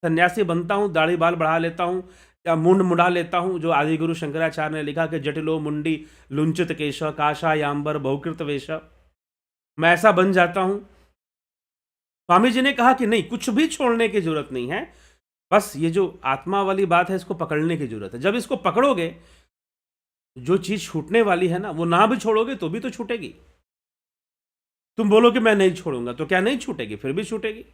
सन्यासी बनता हूं, दाढ़ी बाल बढ़ा लेता हूं या मुंड मुड़ा लेता हूं, जो आदि गुरु शंकराचार्य ने लिखा कि जटिलो मुंडी लुंचित केश काशा यांबर बहुकृत वेश, मैं ऐसा बन जाता हूं। स्वामी जी ने कहा कि नहीं, कुछ भी छोड़ने की जरूरत नहीं है, बस ये जो आत्मा वाली बात है इसको पकड़ने की जरूरत है। जब इसको पकड़ोगे, जो चीज छूटने वाली है ना, वो ना भी छोड़ोगे तो भी तो छूटेगी। तुम बोलो कि मैं नहीं छोड़ूंगा, तो क्या नहीं छूटेगी? फिर भी छूटेगी।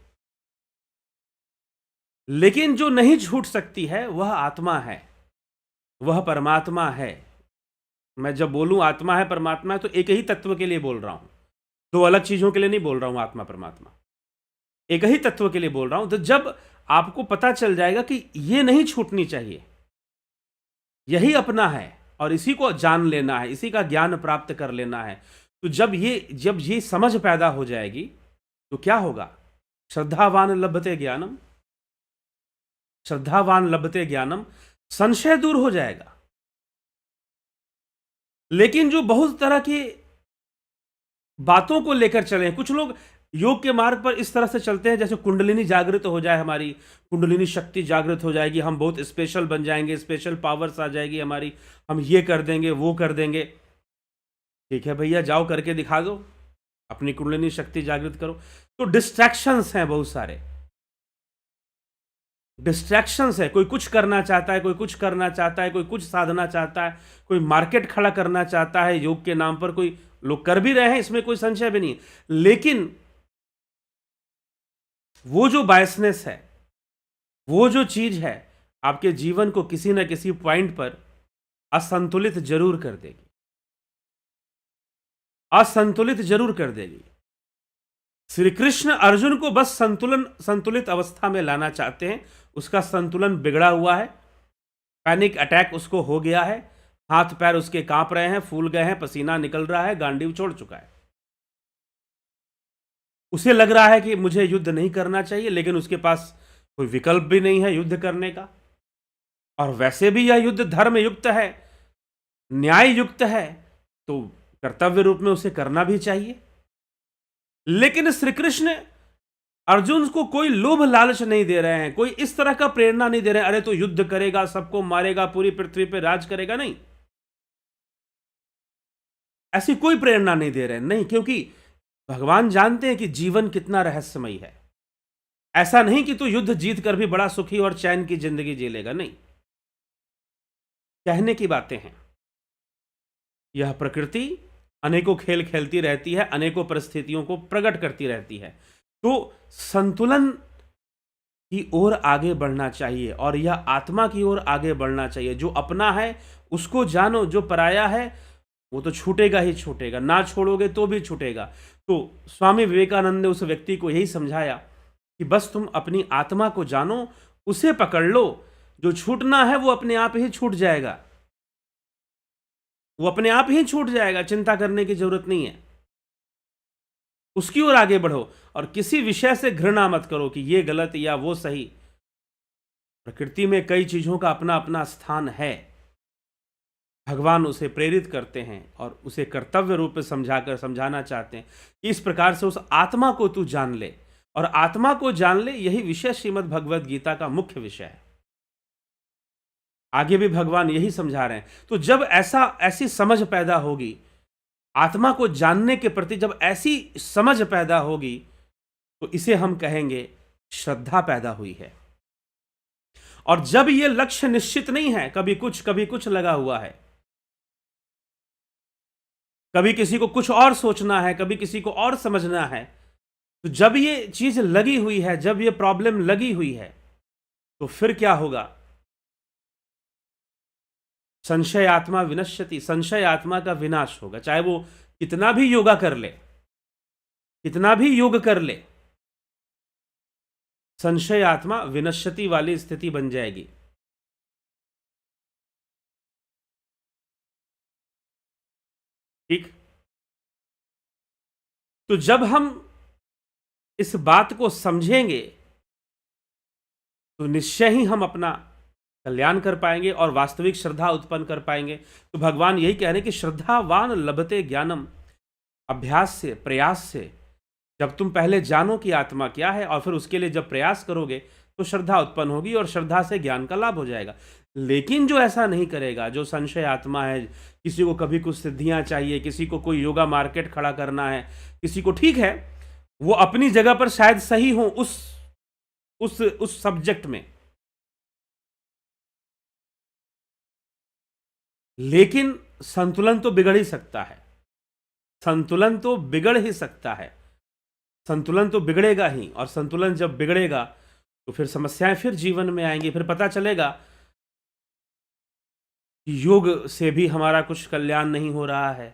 लेकिन जो नहीं छूट सकती है वह आत्मा है, वह परमात्मा है। मैं जब बोलूं आत्मा है परमात्मा है तो एक ही तत्व के लिए बोल रहा हूं, दो अलग चीजों के लिए नहीं बोल रहा हूं। आत्मा परमात्मा एक ही तत्व के लिए बोल रहा हूं। तो जब आपको पता चल जाएगा कि ये नहीं छूटनी चाहिए, यही अपना है और इसी को जान लेना है, इसी का ज्ञान प्राप्त कर लेना है, तो जब ये समझ पैदा हो जाएगी तो क्या होगा? श्रद्धावान लभते ज्ञानम, श्रद्धावान लभते ज्ञानम, संशय दूर हो जाएगा। लेकिन जो बहुत तरह की बातों को लेकर चले हैं, कुछ लोग योग के मार्ग पर इस तरह से चलते हैं जैसे कुंडलिनी जागृत हो जाए, हमारी कुंडलिनी शक्ति जागृत हो जाएगी, हम बहुत स्पेशल बन जाएंगे, स्पेशल पावर्स आ जाएगी हमारी, हम ये कर देंगे वो कर देंगे। ठीक है भैया, जाओ करके दिखा दो, अपनी कुंडलिनी शक्ति जागृत करो। तो डिस्ट्रैक्शंस हैं बहुत सारे, डिस्ट्रैक्शंस है। कोई कुछ करना चाहता है, कोई कुछ करना चाहता है, कोई कुछ साधना चाहता है, कोई मार्केट खड़ा करना चाहता है योग के नाम पर, कोई लोग कर भी रहे हैं, इसमें कोई संशय भी नहीं है। लेकिन वो जो बायसनेस है, वो जो चीज है, आपके जीवन को किसी ना किसी पॉइंट पर असंतुलित जरूर कर देगी, असंतुलित जरूर कर देगी। श्री कृष्ण अर्जुन को बस संतुलित अवस्था में लाना चाहते हैं। उसका संतुलन बिगड़ा हुआ है, पैनिक अटैक उसको हो गया है, हाथ पैर उसके कांप रहे हैं, फूल गए हैं, पसीना निकल रहा है, गांडीव छोड़ चुका है। उसे लग रहा है कि मुझे युद्ध नहीं करना चाहिए, लेकिन उसके पास कोई विकल्प भी नहीं है युद्ध करने का। और वैसे भी यह युद्ध धर्म युक्त है, न्याय युक्त है, तो कर्तव्य रूप में उसे करना भी चाहिए। लेकिन श्री कृष्ण अर्जुन को कोई लोभ लालच नहीं दे रहे हैं, कोई इस तरह का प्रेरणा नहीं दे रहे हैं, अरे तो युद्ध करेगा, सबको मारेगा, पूरी पृथ्वी पर राज करेगा, नहीं, ऐसी कोई प्रेरणा नहीं दे रहे हैं। नहीं, क्योंकि भगवान जानते हैं कि जीवन कितना रहस्यमयी है। ऐसा नहीं कि तू युद्ध जीत कर भी बड़ा सुखी और चैन की जिंदगी जी लेगा, नहीं, कहने की बातें हैं। यह प्रकृति अनेकों खेल खेलती रहती है, अनेकों परिस्थितियों को प्रकट करती रहती है। तो संतुलन की ओर आगे बढ़ना चाहिए, और यह आत्मा की ओर आगे बढ़ना चाहिए। जो अपना है उसको जानो, जो पराया है वो तो छूटेगा ही छूटेगा, ना छोड़ोगे तो भी छूटेगा। तो स्वामी विवेकानंद ने उस व्यक्ति को यही समझाया कि बस तुम अपनी आत्मा को जानो, उसे पकड़ लो, जो छूटना है वो अपने आप ही छूट जाएगा, वो अपने आप ही छूट जाएगा, चिंता करने की जरूरत नहीं है। उसकी ओर आगे बढ़ो, और किसी विषय से घृणा मत करो कि ये गलत या वो सही। प्रकृति में कई चीजों का अपना अपना स्थान है, भगवान उसे प्रेरित करते हैं और उसे कर्तव्य रूप में समझाना चाहते हैं कि इस प्रकार से उस आत्मा को तू जान ले, और आत्मा को जान ले, यही विषय श्रीमद् भगवद गीता का मुख्य विषय है। आगे भी भगवान यही समझा रहे हैं। तो जब ऐसी समझ पैदा होगी, आत्मा को जानने के प्रति जब ऐसी समझ पैदा होगी, तो इसे हम कहेंगे श्रद्धा पैदा हुई है। और जब यह लक्ष्य निश्चित नहीं है, कभी कुछ लगा हुआ है, कभी किसी को कुछ और सोचना है, कभी किसी को और समझना है, तो जब ये चीज लगी हुई है, जब ये प्रॉब्लम लगी हुई है, तो फिर क्या होगा? संशय आत्मा विनश्यति, संशय आत्मा का विनाश होगा। चाहे वो कितना भी योगा कर ले, कितना भी योग कर ले, संशय आत्मा विनश्यति वाली स्थिति बन जाएगी। ठीक। तो जब हम इस बात को समझेंगे, तो निश्चय ही हम अपना कल्याण कर पाएंगे और वास्तविक श्रद्धा उत्पन्न कर पाएंगे। तो भगवान यही कह रहे हैं कि श्रद्धावान लभते ज्ञानम, अभ्यास से, प्रयास से, जब तुम पहले जानो कि आत्मा क्या है और फिर उसके लिए जब प्रयास करोगे, तो श्रद्धा उत्पन्न होगी और श्रद्धा से ज्ञान का लाभ हो जाएगा। लेकिन जो ऐसा नहीं करेगा, जो संशय आत्मा है, किसी को कभी कुछ सिद्धियां चाहिए, किसी को कोई योगा मार्केट खड़ा करना है, किसी को, ठीक है, वो अपनी जगह पर शायद सही हो उस सब्जेक्ट में, लेकिन संतुलन तो बिगड़ ही सकता है, संतुलन तो बिगड़ ही सकता है, संतुलन तो बिगड़ेगा ही। और संतुलन जब बिगड़ेगा तो फिर समस्याएं फिर जीवन में आएंगी। फिर पता चलेगा कि योग से भी हमारा कुछ कल्याण नहीं हो रहा है।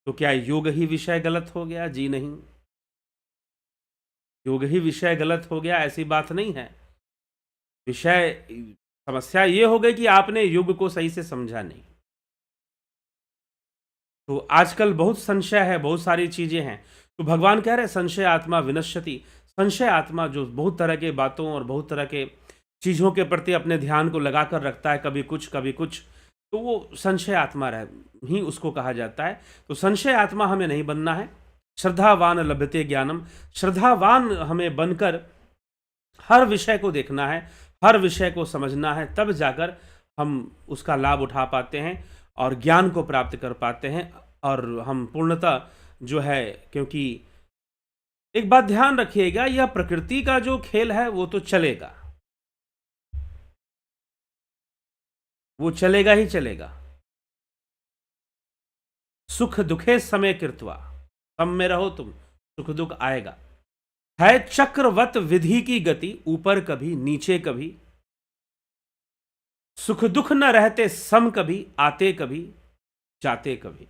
तो क्या योग ही विषय गलत हो गया? जी नहीं, योग ही विषय गलत हो गया ऐसी बात नहीं है। विषय, समस्या ये हो गई कि आपने योग को सही से समझा नहीं। तो आजकल बहुत संशय है, बहुत सारी चीजें हैं। तो भगवान कह रहे हैं संशय आत्मा विनश्यति, संशय आत्मा जो बहुत तरह के बातों और बहुत तरह के चीज़ों के प्रति अपने ध्यान को लगा कर रखता है, कभी कुछ कभी कुछ, तो वो संशय आत्मा ही उसको कहा जाता है। तो संशय आत्मा हमें नहीं बनना है। श्रद्धावान लभते ज्ञानम, श्रद्धावान हमें बनकर हर विषय को देखना है, हर विषय को समझना है, तब जाकर हम उसका लाभ उठा पाते हैं और ज्ञान को प्राप्त कर पाते हैं। और हम पूर्णतः जो है, क्योंकि एक बात ध्यान रखिएगा, यह प्रकृति का जो खेल है वो तो चलेगा, वो चलेगा ही चलेगा। सुख दुखे समय कृत्वा, सम में रहो तुम, सुख दुख आएगा। है चक्रवत विधि की गति, ऊपर कभी नीचे कभी, सुख दुख न रहते सम, कभी आते कभी जाते कभी।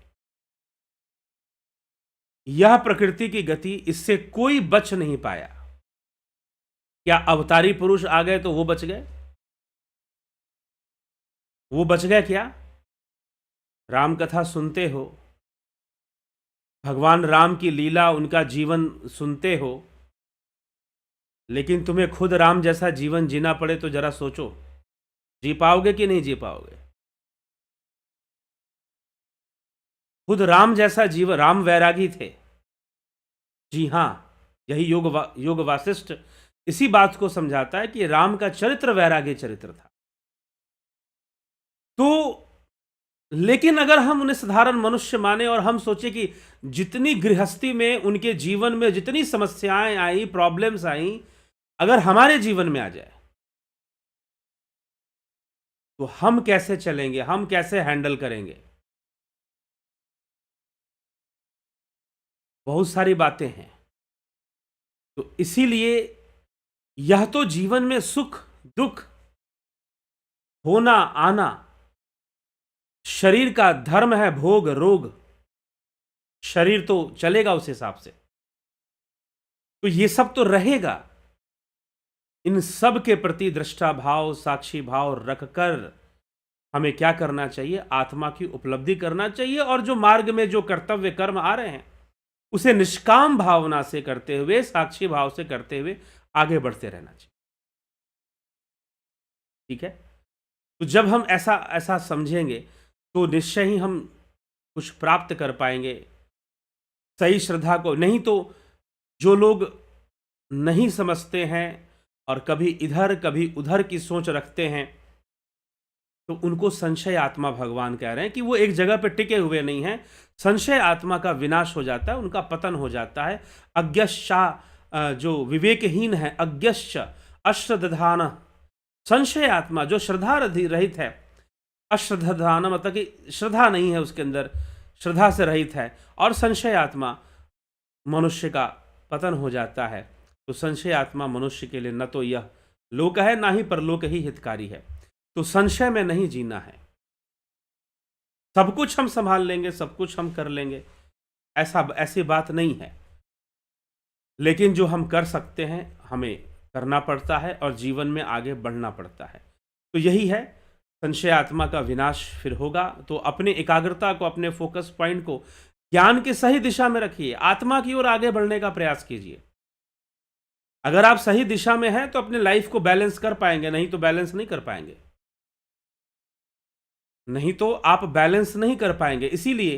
यह प्रकृति की गति, इससे कोई बच नहीं पाया। क्या अवतारी पुरुष आ गए तो वो बच गए? वो बच गए क्या? राम कथा सुनते हो, भगवान राम की लीला, उनका जीवन सुनते हो, लेकिन तुम्हें खुद राम जैसा जीवन जीना पड़े तो जरा सोचो, जी पाओगे कि नहीं जी पाओगे? खुद राम जैसा जीवन, राम वैरागी थे। जी हां, यही योग वासिष्ठ इसी बात को समझाता है कि राम का चरित्र वैरागी चरित्र था। तो लेकिन अगर हम उन्हें साधारण मनुष्य माने और हम सोचे कि जितनी गृहस्थी में, उनके जीवन में जितनी समस्याएं आई, प्रॉब्लम्स आई, अगर हमारे जीवन में आ जाए तो हम कैसे चलेंगे, हम कैसे हैंडल करेंगे? बहुत सारी बातें हैं। तो इसीलिए यह तो जीवन में सुख दुख होना आना, शरीर का धर्म है, भोग रोग, शरीर तो चलेगा उस हिसाब से, तो ये सब तो रहेगा। इन सब के प्रति दृष्टा भाव, साक्षी भाव रखकर हमें क्या करना चाहिए? आत्मा की उपलब्धि करना चाहिए, और जो मार्ग में जो कर्तव्य कर्म आ रहे हैं उसे निष्काम भावना से करते हुए, साक्षी भाव से करते हुए आगे बढ़ते रहना चाहिए। ठीक है? तो जब हम ऐसा समझेंगे तो निश्चय ही हम कुछ प्राप्त कर पाएंगे, सही श्रद्धा को। नहीं तो जो लोग नहीं समझते हैं और कभी इधर कभी उधर की सोच रखते हैं, तो उनको संशय आत्मा भगवान कह रहे हैं कि वो एक जगह पे टिके हुए नहीं हैं। संशय आत्मा का विनाश हो जाता है, उनका पतन हो जाता है। अज्ञश्चा, जो विवेकहीन है, अज्ञश्च अश्रद्धान, संशय आत्मा जो श्रद्धा रहित है, अश्रद्धान मतलब कि श्रद्धा नहीं है उसके अंदर, श्रद्धा से रहित है, और संशय आत्मा मनुष्य का पतन हो जाता है। तो संशय आत्मा मनुष्य के लिए न तो यह लोक है, ना ही परलोक ही हितकारी है। तो संशय में नहीं जीना है। सब कुछ हम संभाल लेंगे, सब कुछ हम कर लेंगे, ऐसी बात नहीं है। लेकिन जो हम कर सकते हैं हमें करना पड़ता है और जीवन में आगे बढ़ना पड़ता है। तो यही है, संशय आत्मा का विनाश फिर होगा। तो अपने एकाग्रता को, अपने फोकस पॉइंट को ज्ञान की सही दिशा में रखिए, आत्मा की ओर आगे बढ़ने का प्रयास कीजिए। अगर आप सही दिशा में हैं तो अपने लाइफ को बैलेंस कर पाएंगे, नहीं तो बैलेंस नहीं कर पाएंगे, नहीं तो आप बैलेंस नहीं कर पाएंगे। इसीलिए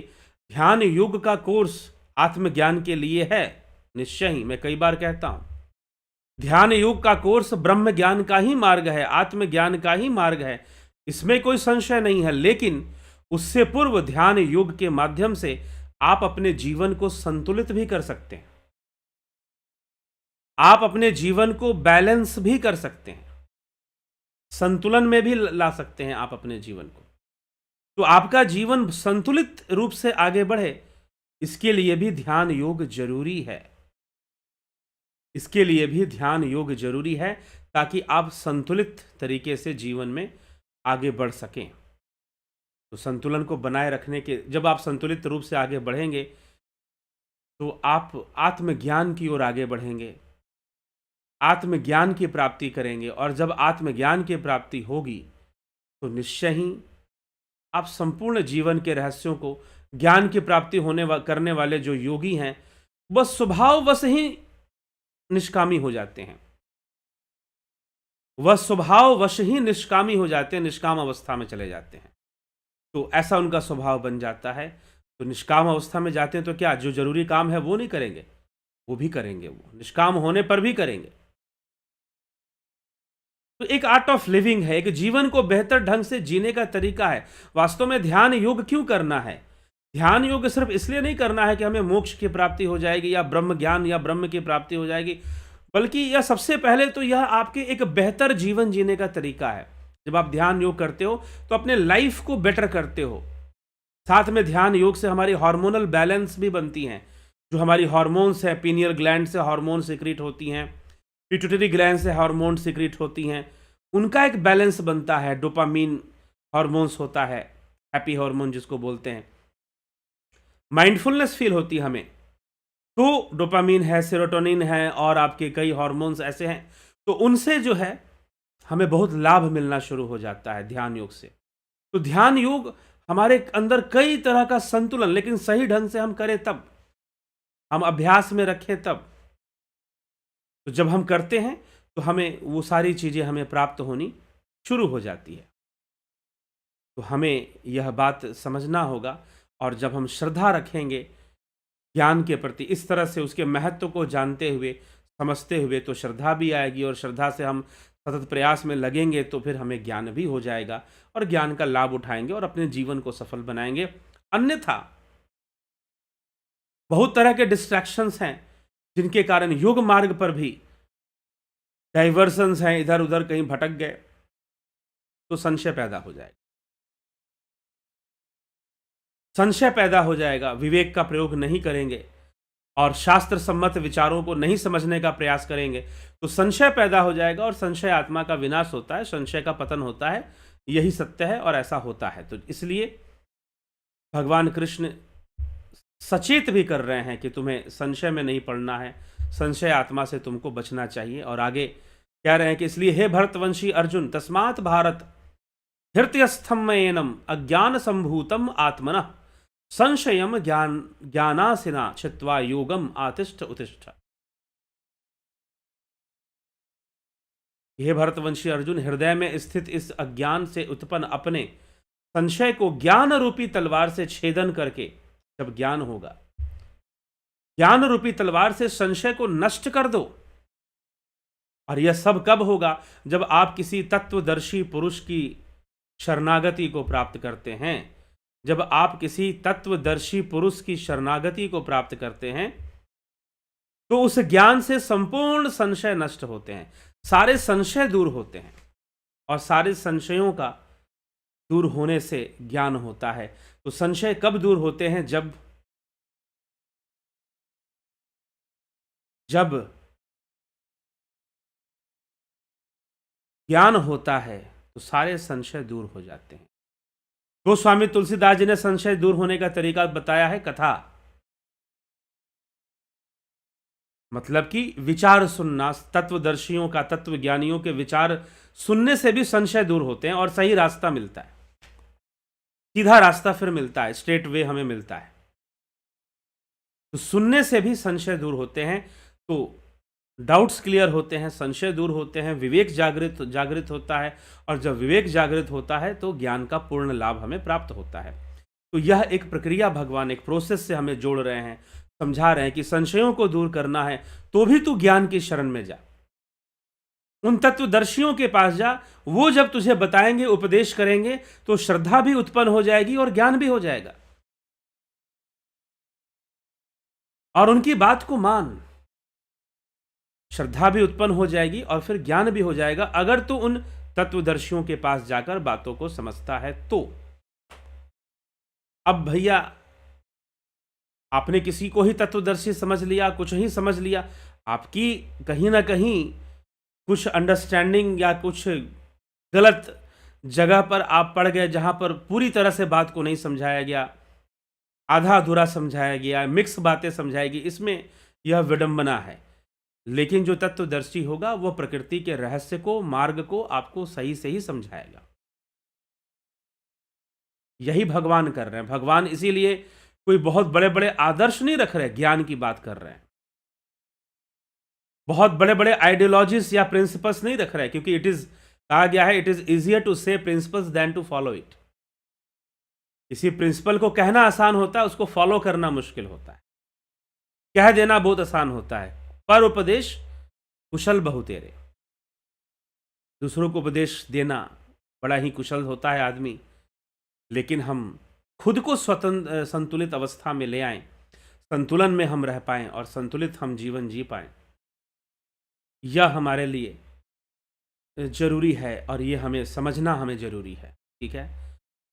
ध्यान योग का कोर्स आत्मज्ञान के लिए है, निश्चय ही। मैं कई बार कहता हूं, ध्यान योग का कोर्स ब्रह्म ज्ञान का ही मार्ग है, आत्मज्ञान का ही मार्ग है, इसमें कोई संशय नहीं है। लेकिन उससे पूर्व ध्यान योग के माध्यम से आप अपने जीवन को संतुलित भी कर सकते हैं, आप अपने जीवन को बैलेंस भी कर सकते हैं, संतुलन में भी ला सकते हैं आप अपने जीवन को। तो आपका जीवन संतुलित रूप से आगे बढ़े, इसके लिए भी ध्यान योग जरूरी है, इसके लिए भी ध्यान योग जरूरी है, ताकि आप संतुलित तरीके से जीवन में आगे बढ़ सकें। तो संतुलन को बनाए रखने के, जब आप संतुलित रूप से आगे बढ़ेंगे तो आप आत्मज्ञान की ओर आगे बढ़ेंगे, आत्मज्ञान की प्राप्ति करेंगे, और जब आत्मज्ञान की प्राप्ति होगी तो निश्चय ही आप संपूर्ण जीवन के रहस्यों को, ज्ञान की प्राप्ति करने वाले जो योगी हैं, बस स्वभाववश ही निष्कामी हो जाते हैं। वह स्वभाव वश ही निष्कामी हो जाते हैं, निष्काम अवस्था में चले जाते हैं। तो ऐसा उनका स्वभाव बन जाता है। तो निष्काम अवस्था में जाते हैं तो क्या जो जरूरी काम है वो नहीं करेंगे, वो भी करेंगे, वो निष्काम होने पर भी करेंगे। तो एक आर्ट ऑफ लिविंग है, एक जीवन को बेहतर ढंग से जीने का तरीका है। वास्तव में ध्यान योग क्यों करना है? ध्यान योग सिर्फ इसलिए नहीं करना है कि हमें मोक्ष की प्राप्ति हो जाएगी या ब्रह्म ज्ञान या ब्रह्म की प्राप्ति हो जाएगी, बल्कि यह सबसे पहले तो यह आपके एक बेहतर जीवन जीने का तरीका है। जब आप ध्यान योग करते हो तो अपने लाइफ को बेटर करते हो। साथ में ध्यान योग से हमारी हार्मोनल बैलेंस भी बनती हैं। जो हमारी हार्मोन्स है, पीनियल ग्लैंड से हार्मोन सिक्रीट होती हैं, पिट्यूटरी ग्लैंड से हार्मोन सिक्रीट होती हैं, उनका एक बैलेंस बनता है। डोपामीन हार्मोन्स होता है, हैप्पी हार्मोन जिसको बोलते हैं। माइंडफुलनेस फील होती है हमें, तो डोपामीन है, सेरोटोनिन है और आपके कई हार्मोन्स ऐसे हैं, तो उनसे जो है हमें बहुत लाभ मिलना शुरू हो जाता है ध्यान योग से। तो ध्यान योग हमारे अंदर कई तरह का संतुलन, लेकिन सही ढंग से हम करें तब, हम अभ्यास में रखें तब। तो जब हम करते हैं तो हमें वो सारी चीज़ें हमें प्राप्त होनी शुरू हो जाती है। तो हमें यह बात समझना होगा, और जब हम श्रद्धा रखेंगे ज्ञान के प्रति इस तरह से, उसके महत्व को जानते हुए, समझते हुए, तो श्रद्धा भी आएगी, और श्रद्धा से हम सतत प्रयास में लगेंगे तो फिर हमें ज्ञान भी हो जाएगा और ज्ञान का लाभ उठाएंगे और अपने जीवन को सफल बनाएंगे। अन्यथा बहुत तरह के डिस्ट्रैक्शंस हैं जिनके कारण योग मार्ग पर भी डाइवर्सन्स हैं, इधर उधर कहीं भटक गए तो संशय पैदा हो जाएगा। संशय पैदा हो जाएगा, विवेक का प्रयोग नहीं करेंगे और शास्त्र सम्मत विचारों को नहीं समझने का प्रयास करेंगे तो संशय पैदा हो जाएगा, और संशय आत्मा का विनाश होता है, संशय का पतन होता है। यही सत्य है और ऐसा होता है। तो इसलिए भगवान कृष्ण सचेत भी कर रहे हैं कि तुम्हें संशय में नहीं पड़ना है, संशय आत्मा से तुमको बचना चाहिए। और आगे कह रहे हैं कि इसलिए हे भरतवंशी अर्जुन, तस्मात् भारत हृत्यस्थम एनम अज्ञान संभूतम आत्मनः संशयम ज्ञानासिना छित्त्वा योगम आतिष्ठ उत्तिष्ठ। हे भरतवंशी अर्जुन, हृदय में स्थित इस अज्ञान से उत्पन्न अपने संशय को ज्ञान रूपी तलवार से छेदन करके, जब ज्ञान होगा, ज्ञान रूपी तलवार से संशय को नष्ट कर दो। और यह सब कब होगा? जब आप किसी तत्वदर्शी पुरुष की शरणागति को प्राप्त करते हैं। जब आप किसी तत्वदर्शी पुरुष की शरणागति को प्राप्त करते हैं तो उस ज्ञान से संपूर्ण संशय नष्ट होते हैं, सारे संशय दूर होते हैं, और सारे संशयों का दूर होने से ज्ञान होता है। तो संशय कब दूर होते हैं? जब ज्ञान होता है तो सारे संशय दूर हो जाते हैं। गोस्वामी तुलसीदास जी ने संशय दूर होने का तरीका बताया है, कथा, मतलब कि विचार सुनना। तत्वदर्शियों का, तत्वज्ञानियों के विचार सुनने से भी संशय दूर होते हैं और सही रास्ता मिलता है, सीधा रास्ता फिर मिलता है, स्ट्रेट वे हमें मिलता है। तो सुनने से भी संशय दूर होते हैं, तो डाउट्स क्लियर होते हैं, संशय दूर होते हैं, विवेक जागृत होता है, और जब विवेक जागृत होता है तो ज्ञान का पूर्ण लाभ हमें प्राप्त होता है। तो यह एक प्रक्रिया भगवान एक प्रोसेस से हमें जोड़ रहे हैं, समझा रहे हैं कि संशयों को दूर करना है तो भी तू ज्ञान की शरण में जा, उन तत्वदर्शियों के पास जा। वो जब तुझे बताएंगे, उपदेश करेंगे, तो श्रद्धा भी उत्पन्न हो जाएगी और ज्ञान भी हो जाएगा। और उनकी बात को मान, श्रद्धा भी उत्पन्न हो जाएगी और फिर ज्ञान भी हो जाएगा, अगर तू उन तत्वदर्शियों के पास जाकर बातों को समझता है तो। अब भैया आपने किसी को ही तत्वदर्शी समझ लिया, कुछ ही समझ लिया, आपकी कहीं ना कहीं कुछ अंडरस्टैंडिंग या कुछ गलत जगह पर आप पड़ गए, जहां पर पूरी तरह से बात को नहीं समझाया गया, आधा अधूरा समझाया गया, मिक्स बातें समझाएगी, इसमें यह विडंबना है। लेकिन जो तत्वदर्शी होगा वह प्रकृति के रहस्य को, मार्ग को आपको सही से ही समझाएगा। यही भगवान कर रहे हैं। भगवान इसीलिए कोई बहुत बड़े बड़े आदर्श नहीं रख रहे, ज्ञान की बात कर रहे हैं। बहुत बड़े बड़े आइडियोलॉजीज या प्रिंसिपल्स नहीं रख रहे, क्योंकि इट इज कहा गया है, it is easier to say principles than to follow it. किसी प्रिंसिपल को कहना आसान होता है, उसको फॉलो करना मुश्किल होता है। कह देना बहुत आसान होता है, पर उपदेश कुशल बहु तेरे। दूसरों को उपदेश देना बड़ा ही कुशल होता है आदमी, लेकिन हम खुद को स्वतंत्र संतुलित अवस्था में ले आएं, संतुलन में हम रह पाएं और संतुलित हम जीवन जी पाएं, यह हमारे लिए जरूरी है और ये हमें समझना हमें जरूरी है। ठीक है,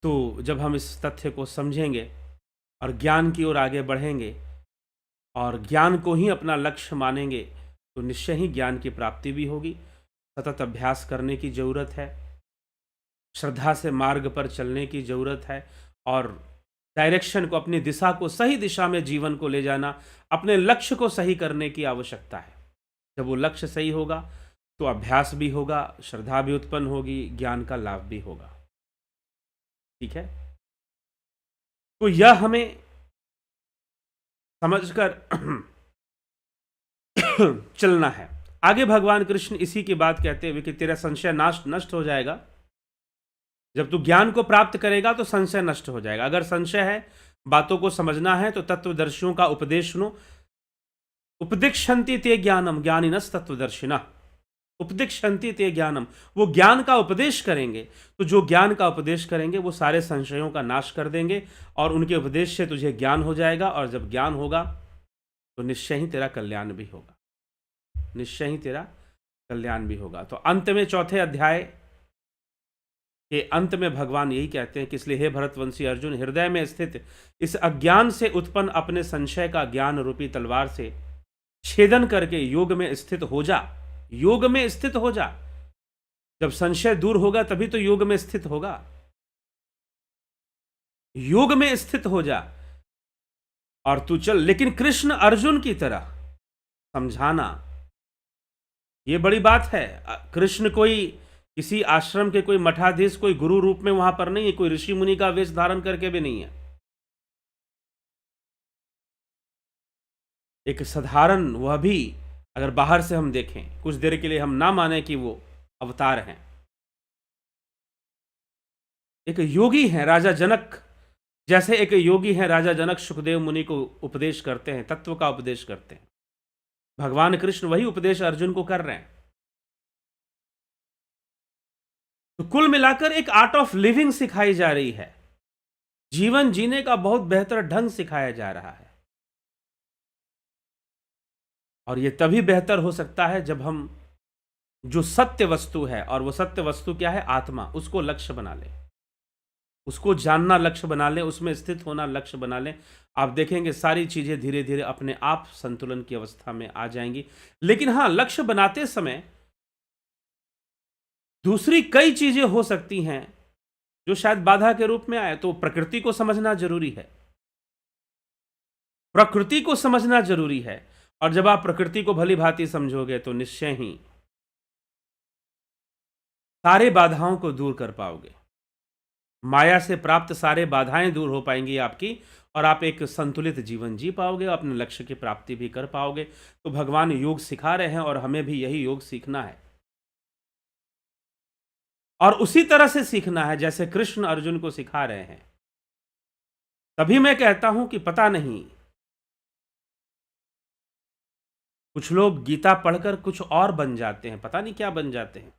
तो जब हम इस तथ्य को समझेंगे और ज्ञान की ओर आगे बढ़ेंगे और ज्ञान को ही अपना लक्ष्य मानेंगे, तो निश्चय ही ज्ञान की प्राप्ति भी होगी। सतत अभ्यास करने की ज़रूरत है, श्रद्धा से मार्ग पर चलने की ज़रूरत है और डायरेक्शन को, अपनी दिशा को, सही दिशा में जीवन को ले जाना, अपने लक्ष्य को सही करने की आवश्यकता है। जब वो लक्ष्य सही होगा तो अभ्यास भी होगा, श्रद्धा भी उत्पन्न होगी, ज्ञान का लाभ भी होगा। ठीक है, तो यह हमें समझकर चलना है। आगे भगवान कृष्ण इसी की बात कहते हुए कि तेरा संशय नष्ट हो जाएगा। जब तू ज्ञान को प्राप्त करेगा तो संशय नष्ट हो जाएगा। अगर संशय है, बातों को समझना है, तो तत्वदर्शियों का उपदेश सुनो। उपदिक्षन्ति ते ज्ञानम ज्ञानिनस् तत्वदर्शिनः। उपदिक्षन्ति ते ज्ञानम, वो ज्ञान का उपदेश करेंगे। तो जो ज्ञान का उपदेश करेंगे वो सारे संशयों का नाश कर देंगे और उनके उपदेश से तुझे ज्ञान हो जाएगा। और जब ज्ञान होगा तो निश्चय ही तेरा कल्याण भी होगा, निश्चय ही तेरा कल्याण भी होगा। तो अंत में चौथे अध्याय के अंत में भगवान यही कहते हैं कि इसलिए हे भरतवंशी अर्जुन, हृदय में स्थित इस अज्ञान से उत्पन्न अपने संशय का ज्ञान रूपी तलवार से छेदन करके योग में स्थित हो जा। योग में स्थित हो जा। जब संशय दूर होगा तभी तो योग में स्थित होगा। योग में स्थित हो जा और तू चल, लेकिन कृष्ण अर्जुन की तरह समझाना, यह बड़ी बात है। कृष्ण कोई किसी आश्रम के कोई मठाधीश, कोई गुरु रूप में वहां पर नहीं है, कोई ऋषि मुनि का वेश धारण करके भी नहीं है। एक साधारण, वह भी अगर बाहर से हम देखें, कुछ देर के लिए हम ना माने कि वो अवतार हैं, एक योगी हैं राजा जनक। जैसे एक योगी हैं राजा जनक, सुखदेव मुनि को उपदेश करते हैं, तत्व का उपदेश करते हैं, भगवान कृष्ण वही उपदेश अर्जुन को कर रहे हैं। तो कुल मिलाकर एक आर्ट ऑफ लिविंग सिखाई जा रही है, जीवन जीने का बहुत बेहतर ढंग सिखाया जा रहा है। और यह तभी बेहतर हो सकता है जब हम जो सत्य वस्तु है, और वो सत्य वस्तु क्या है, आत्मा, उसको लक्ष्य बना लें, उसको जानना लक्ष्य बना लें, उसमें स्थित होना लक्ष्य बना लें। आप देखेंगे सारी चीजें धीरे धीरे अपने आप संतुलन की अवस्था में आ जाएंगी। लेकिन हां, लक्ष्य बनाते समय दूसरी कई चीजें हो सकती हैं जो शायद बाधा के रूप में आए। तो प्रकृति को समझना जरूरी है, प्रकृति को समझना जरूरी है। और जब आप प्रकृति को भली भांति समझोगे तो निश्चय ही सारे बाधाओं को दूर कर पाओगे। माया से प्राप्त सारे बाधाएं दूर हो पाएंगी आपकी, और आप एक संतुलित जीवन जी पाओगे, अपने लक्ष्य की प्राप्ति भी कर पाओगे। तो भगवान योग सिखा रहे हैं और हमें भी यही योग सीखना है, और उसी तरह से सीखना है जैसे कृष्ण अर्जुन को सिखा रहे हैं। तभी मैं कहता हूं कि पता नहीं, कुछ लोग गीता पढ़कर कुछ और बन जाते हैं, पता नहीं क्या बन जाते हैं।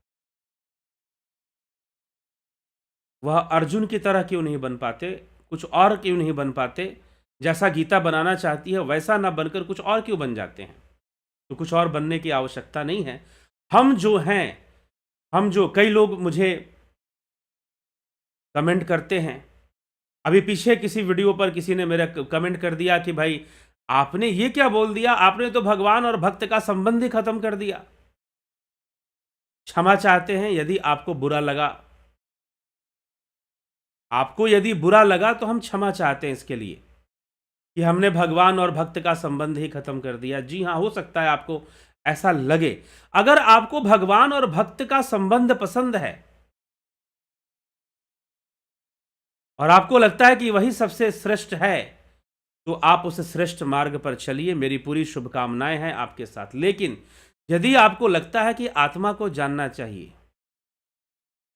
वह अर्जुन की तरह क्यों नहीं बन पाते, कुछ और क्यों नहीं बन पाते, जैसा गीता बनाना चाहती है वैसा ना बनकर कुछ और क्यों बन जाते हैं। तो कुछ और बनने की आवश्यकता नहीं है। हम जो हैं, हम जो, कई लोग मुझे कमेंट करते हैं, अभी पीछे किसी वीडियो पर किसी ने मेरा कमेंट कर दिया कि भाई आपने ये क्या बोल दिया, आपने तो भगवान और भक्त का संबंध ही खत्म कर दिया। क्षमा चाहते हैं यदि आपको बुरा लगा, आपको यदि बुरा लगा तो हम क्षमा चाहते हैं इसके लिए कि हमने भगवान और भक्त का संबंध ही खत्म कर दिया। जी हां, हो सकता है आपको ऐसा लगे। अगर आपको भगवान और भक्त का संबंध पसंद है और आपको लगता है कि वही सबसे श्रेष्ठ है, तो आप उस श्रेष्ठ मार्ग पर चलिए, मेरी पूरी शुभकामनाएं हैं आपके साथ। लेकिन यदि आपको लगता है कि आत्मा को जानना चाहिए,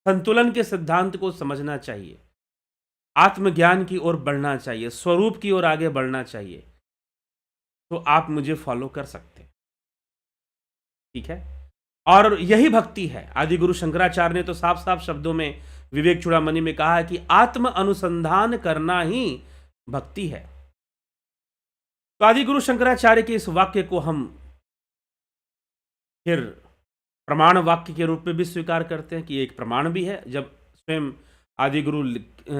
संतुलन के सिद्धांत को समझना चाहिए, आत्मज्ञान की ओर बढ़ना चाहिए, स्वरूप की ओर आगे बढ़ना चाहिए, तो आप मुझे फॉलो कर सकते हैं। ठीक है, और यही भक्ति है। आदि गुरु शंकराचार्य ने तो साफ साफ शब्दों में विवेक चूड़ामणि में कहा है कि आत्म अनुसंधान करना ही भक्ति है। तो आदि गुरु शंकराचार्य के इस वाक्य को हम फिर प्रमाण वाक्य के रूप में भी स्वीकार करते हैं कि एक प्रमाण भी है। जब स्वयं आदि गुरु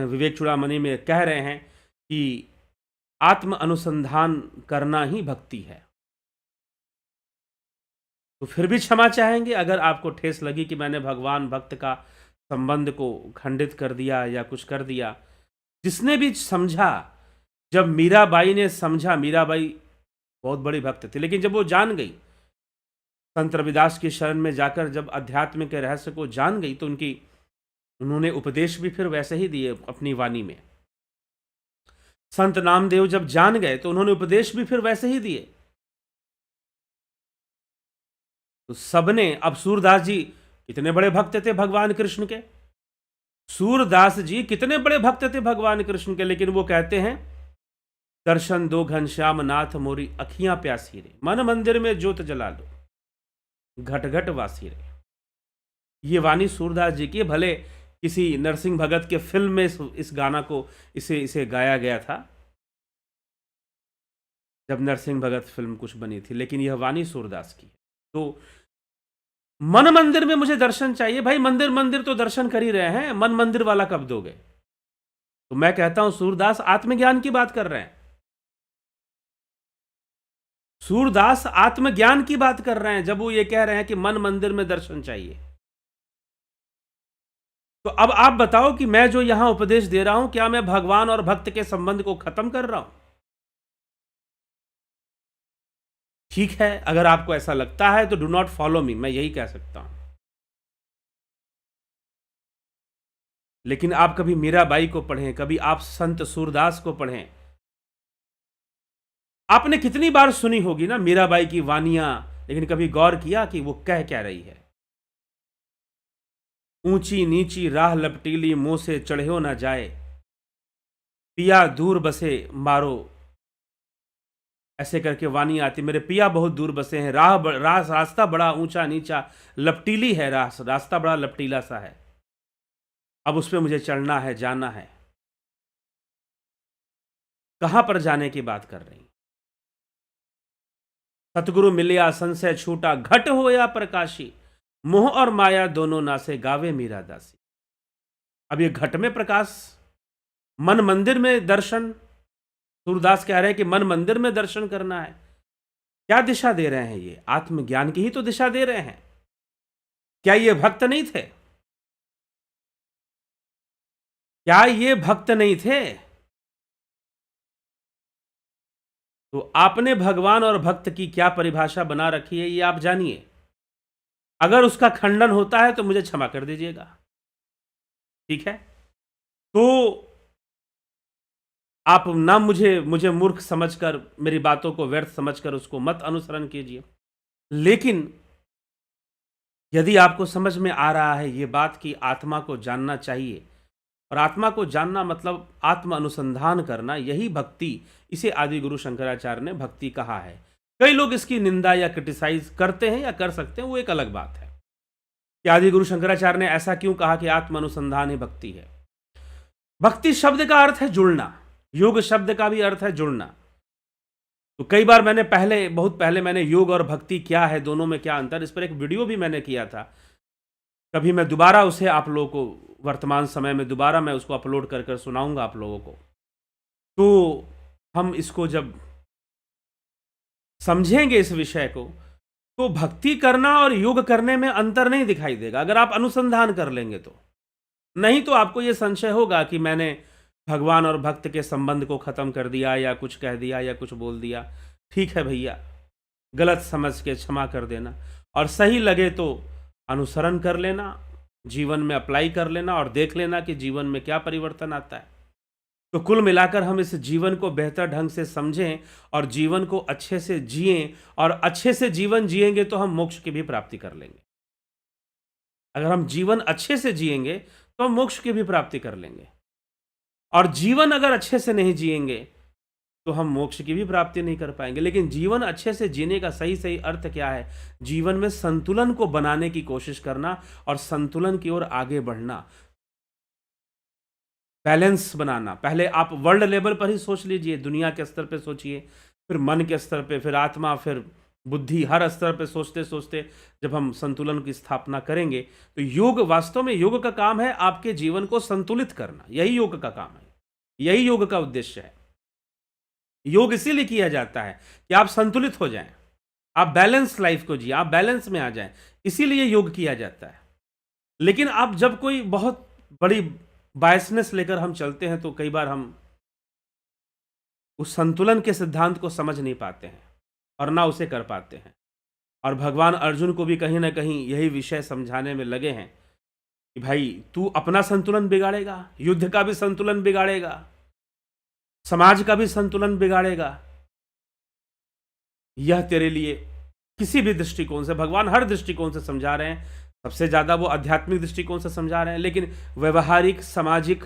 विवेक चूड़ामणि में कह रहे हैं कि आत्म अनुसंधान करना ही भक्ति है, तो फिर भी क्षमा चाहेंगे अगर आपको ठेस लगी कि मैंने भगवान भक्त का संबंध को खंडित कर दिया या कुछ कर दिया। जिसने भी समझा, जब मीराबाई ने समझा, मीराबाई बहुत बड़ी भक्त थी, लेकिन जब वो जान गई, संत रविदास की शरण में जाकर जब अध्यात्म के रहस्य को जान गई, तो उन्होंने उपदेश भी फिर वैसे ही दिए अपनी वाणी में। संत नामदेव जब जान गए तो उन्होंने उपदेश भी फिर वैसे ही दिए। तो सबने, अब सूरदास जी कितने बड़े भक्त थे भगवान कृष्ण के, सूरदास जी कितने बड़े भक्त थे भगवान कृष्ण के, लेकिन वो कहते हैं दर्शन दो घनश्याम नाथ मोरी अखियां प्यासी रे, मन मंदिर में ज्योत जला लो घट घट वासी रे। ये वाणी सूरदास जी की, भले किसी नरसिंह भगत के फिल्म में इस गाना को इसे गाया गया था, जब नरसिंह भगत फिल्म कुछ बनी थी, लेकिन यह वाणी सूरदास की है। तो मन मंदिर में मुझे दर्शन चाहिए। भाई मंदिर मंदिर तो दर्शन कर ही रहे हैं, मन मंदिर वाला कब दोगे? तो मैं कहता हूं सूरदास आत्मज्ञान की बात कर रहे हैं। सूरदास आत्मज्ञान की बात कर रहे हैं जब वो ये कह रहे हैं कि मन मंदिर में दर्शन चाहिए। तो अब आप बताओ कि मैं जो यहां उपदेश दे रहा हूं, क्या मैं भगवान और भक्त के संबंध को खत्म कर रहा हूं? ठीक है, अगर आपको ऐसा लगता है तो डू नॉट फॉलो मी, मैं यही कह सकता हूं। लेकिन आप कभी मीराबाई को पढ़ें, कभी आप संत सूरदास को पढ़ें। आपने कितनी बार सुनी होगी ना मीराबाई की वानियां, लेकिन कभी गौर किया कि वो कह क्या रही है? ऊंची नीची राह लपटीली, मुंह से चढ़ो ना जाए, पिया दूर बसे मारो, ऐसे करके वाणी आती। मेरे पिया बहुत दूर बसे हैं, रास्ता बड़ा ऊंचा नीचा लपटीली है, रास्ता बड़ा लपटीला सा है, अब उस पर मुझे चढ़ना है, जाना है। कहां पर जाने की बात कर रही? सतगुरु मिलिया संशय छूटा, घट होया प्रकाशी, मोह और माया दोनों नासे, गावे मीरा दासी। अब ये घट में प्रकाश, मन मंदिर में दर्शन, सूरदास कह रहे हैं कि मन मंदिर में दर्शन करना है। क्या दिशा दे रहे हैं? ये आत्मज्ञान की ही तो दिशा दे रहे हैं। क्या ये भक्त नहीं थे? क्या ये भक्त नहीं थे? तो आपने भगवान और भक्त की क्या परिभाषा बना रखी है, ये आप जानिए। अगर उसका खंडन होता है तो मुझे क्षमा कर दीजिएगा। ठीक है, तो आप ना मुझे मूर्ख समझकर, मेरी बातों को व्यर्थ समझकर उसको मत अनुसरण कीजिए। लेकिन यदि आपको समझ में आ रहा है ये बात कि आत्मा को जानना चाहिए, और आत्मा को जानना मतलब आत्म अनुसंधान करना, यही भक्ति, इसे आदि गुरु शंकराचार्य ने भक्ति कहा है। कई लोग इसकी निंदा या क्रिटिसाइज करते हैं या कर सकते हैं, वो एक अलग बात है कि आदि गुरु शंकराचार्य ने ऐसा क्यों कहा कि आत्म अनुसंधान ही भक्ति है। भक्ति शब्द का अर्थ है जुड़ना, योग शब्द का भी अर्थ है जुड़ना। तो कई बार मैंने बहुत पहले मैंने योग और भक्ति क्या है, दोनों में क्या अंतर, इस पर एक वीडियो भी मैंने किया था। कभी मैं दोबारा उसे आप लोगों को, वर्तमान समय में दोबारा मैं उसको अपलोड कर कर सुनाऊंगा आप लोगों को। तो हम इसको जब समझेंगे इस विषय को, तो भक्ति करना और योग करने में अंतर नहीं दिखाई देगा अगर आप अनुसंधान कर लेंगे तो। नहीं तो आपको यह संशय होगा कि मैंने भगवान और भक्त के संबंध को खत्म कर दिया, या कुछ कह दिया, या कुछ बोल दिया। ठीक है भैया, गलत समझ के क्षमा कर देना, और सही लगे तो अनुसरण कर लेना, जीवन में अप्लाई कर लेना, और देख लेना कि जीवन में क्या परिवर्तन आता है। तो कुल मिलाकर हम इस जीवन को बेहतर ढंग से समझें और जीवन को अच्छे से जिएं, और अच्छे से जीवन जिएंगे तो हम मोक्ष की भी प्राप्ति कर लेंगे। अगर हम जीवन अच्छे से जिएंगे तो हम मोक्ष की भी प्राप्ति कर लेंगे, और जीवन अगर अच्छे से नहीं जिएंगे तो हम मोक्ष की भी प्राप्ति नहीं कर पाएंगे। लेकिन जीवन अच्छे से जीने का सही सही अर्थ क्या है? जीवन में संतुलन को बनाने की कोशिश करना और संतुलन की ओर आगे बढ़ना, बैलेंस बनाना। पहले आप वर्ल्ड लेवल पर ही सोच लीजिए, दुनिया के स्तर पे सोचिए, फिर मन के स्तर पे, फिर आत्मा, फिर बुद्धि, हर स्तर पे सोचते सोचते जब हम संतुलन की स्थापना करेंगे तो योग, वास्तव में योग का काम है आपके जीवन को संतुलित करना। यही योग का काम है, यही योग का उद्देश्य है। योग इसीलिए किया जाता है कि आप संतुलित हो जाएं, आप बैलेंस लाइफ को जिए, आप बैलेंस में आ जाएं, इसीलिए योग किया जाता है। लेकिन आप जब कोई बहुत बड़ी बायसनेस लेकर हम चलते हैं तो कई बार हम उस संतुलन के सिद्धांत को समझ नहीं पाते हैं और ना उसे कर पाते हैं। और भगवान अर्जुन को भी कहीं ना कहीं यही विषय समझाने में लगे हैं कि भाई तू अपना संतुलन बिगाड़ेगा, युद्ध का भी संतुलन बिगाड़ेगा, समाज का भी संतुलन बिगाड़ेगा, यह तेरे लिए किसी भी दृष्टिकोण से, भगवान हर दृष्टिकोण से समझा रहे हैं। सबसे ज्यादा वो आध्यात्मिक दृष्टिकोण से समझा रहे हैं, लेकिन व्यवहारिक सामाजिक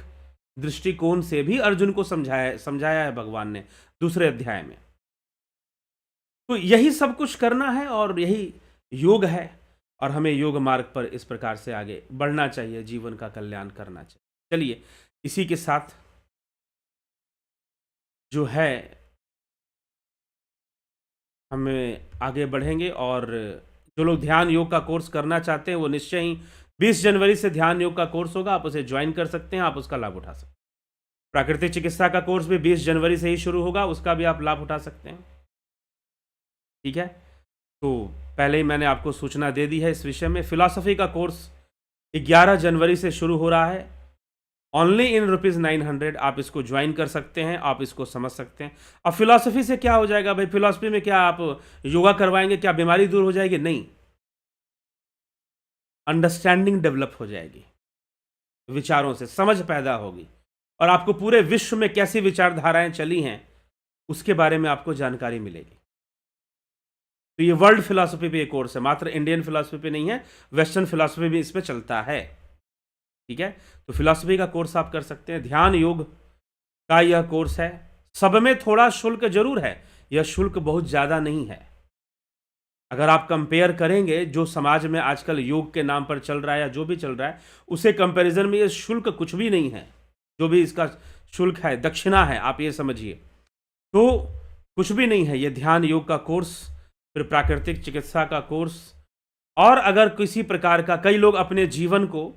दृष्टिकोण से भी अर्जुन को समझाया है भगवान ने दूसरे अध्याय में। तो यही सब कुछ करना है और यही योग है, और हमें योग मार्ग पर इस प्रकार से आगे बढ़ना चाहिए, जीवन का कल्याण करना चाहिए। चलिए इसी के साथ जो है हमें आगे बढ़ेंगे, और जो लोग ध्यान योग का कोर्स करना चाहते हैं वो निश्चय ही 20 जनवरी से ध्यान योग का कोर्स होगा, आप उसे ज्वाइन कर सकते हैं, आप उसका लाभ उठा सकते हैं। प्राकृतिक चिकित्सा का कोर्स भी 20 जनवरी से ही शुरू होगा, उसका भी आप लाभ उठा सकते हैं। ठीक है, तो पहले ही मैंने आपको सूचना दे दी है इस विषय में। फिलॉसफी का कोर्स 11 जनवरी से शुरू हो रहा है, ओनली इन ₹900। आप इसको ज्वाइन कर सकते हैं, आप इसको समझ सकते हैं। अब फिलॉसफी से क्या हो जाएगा भाई? फिलॉसफी में क्या आप योगा करवाएंगे, क्या बीमारी दूर हो जाएगी? नहीं, अंडरस्टैंडिंग डेवलप हो जाएगी, विचारों से समझ पैदा होगी, और आपको पूरे विश्व में कैसी विचारधाराएं चली हैं उसके बारे में आपको जानकारी मिलेगी। तो ये वर्ल्ड फिलॉसफी पे एक कोर्स है, मात्र इंडियन फिलॉसफी पे नहीं है, वेस्टर्न फिलॉसफी भी इसमें चलता है। ठीक है, तो फिलॉसफी का कोर्स आप कर सकते हैं। ध्यान योग का यह कोर्स है, सब में थोड़ा शुल्क जरूर है, यह शुल्क बहुत ज्यादा नहीं है। अगर आप कंपेयर करेंगे जो समाज में आजकल योग के नाम पर चल रहा है या जो भी चल रहा है, उसे कंपैरिजन में यह शुल्क कुछ भी नहीं है। जो भी इसका शुल्क है, दक्षिणा है, आप ये समझिए, तो कुछ भी नहीं है। यह ध्यान योग का कोर्स, फिर प्राकृतिक चिकित्सा का कोर्स, और अगर किसी प्रकार का, कई लोग अपने जीवन को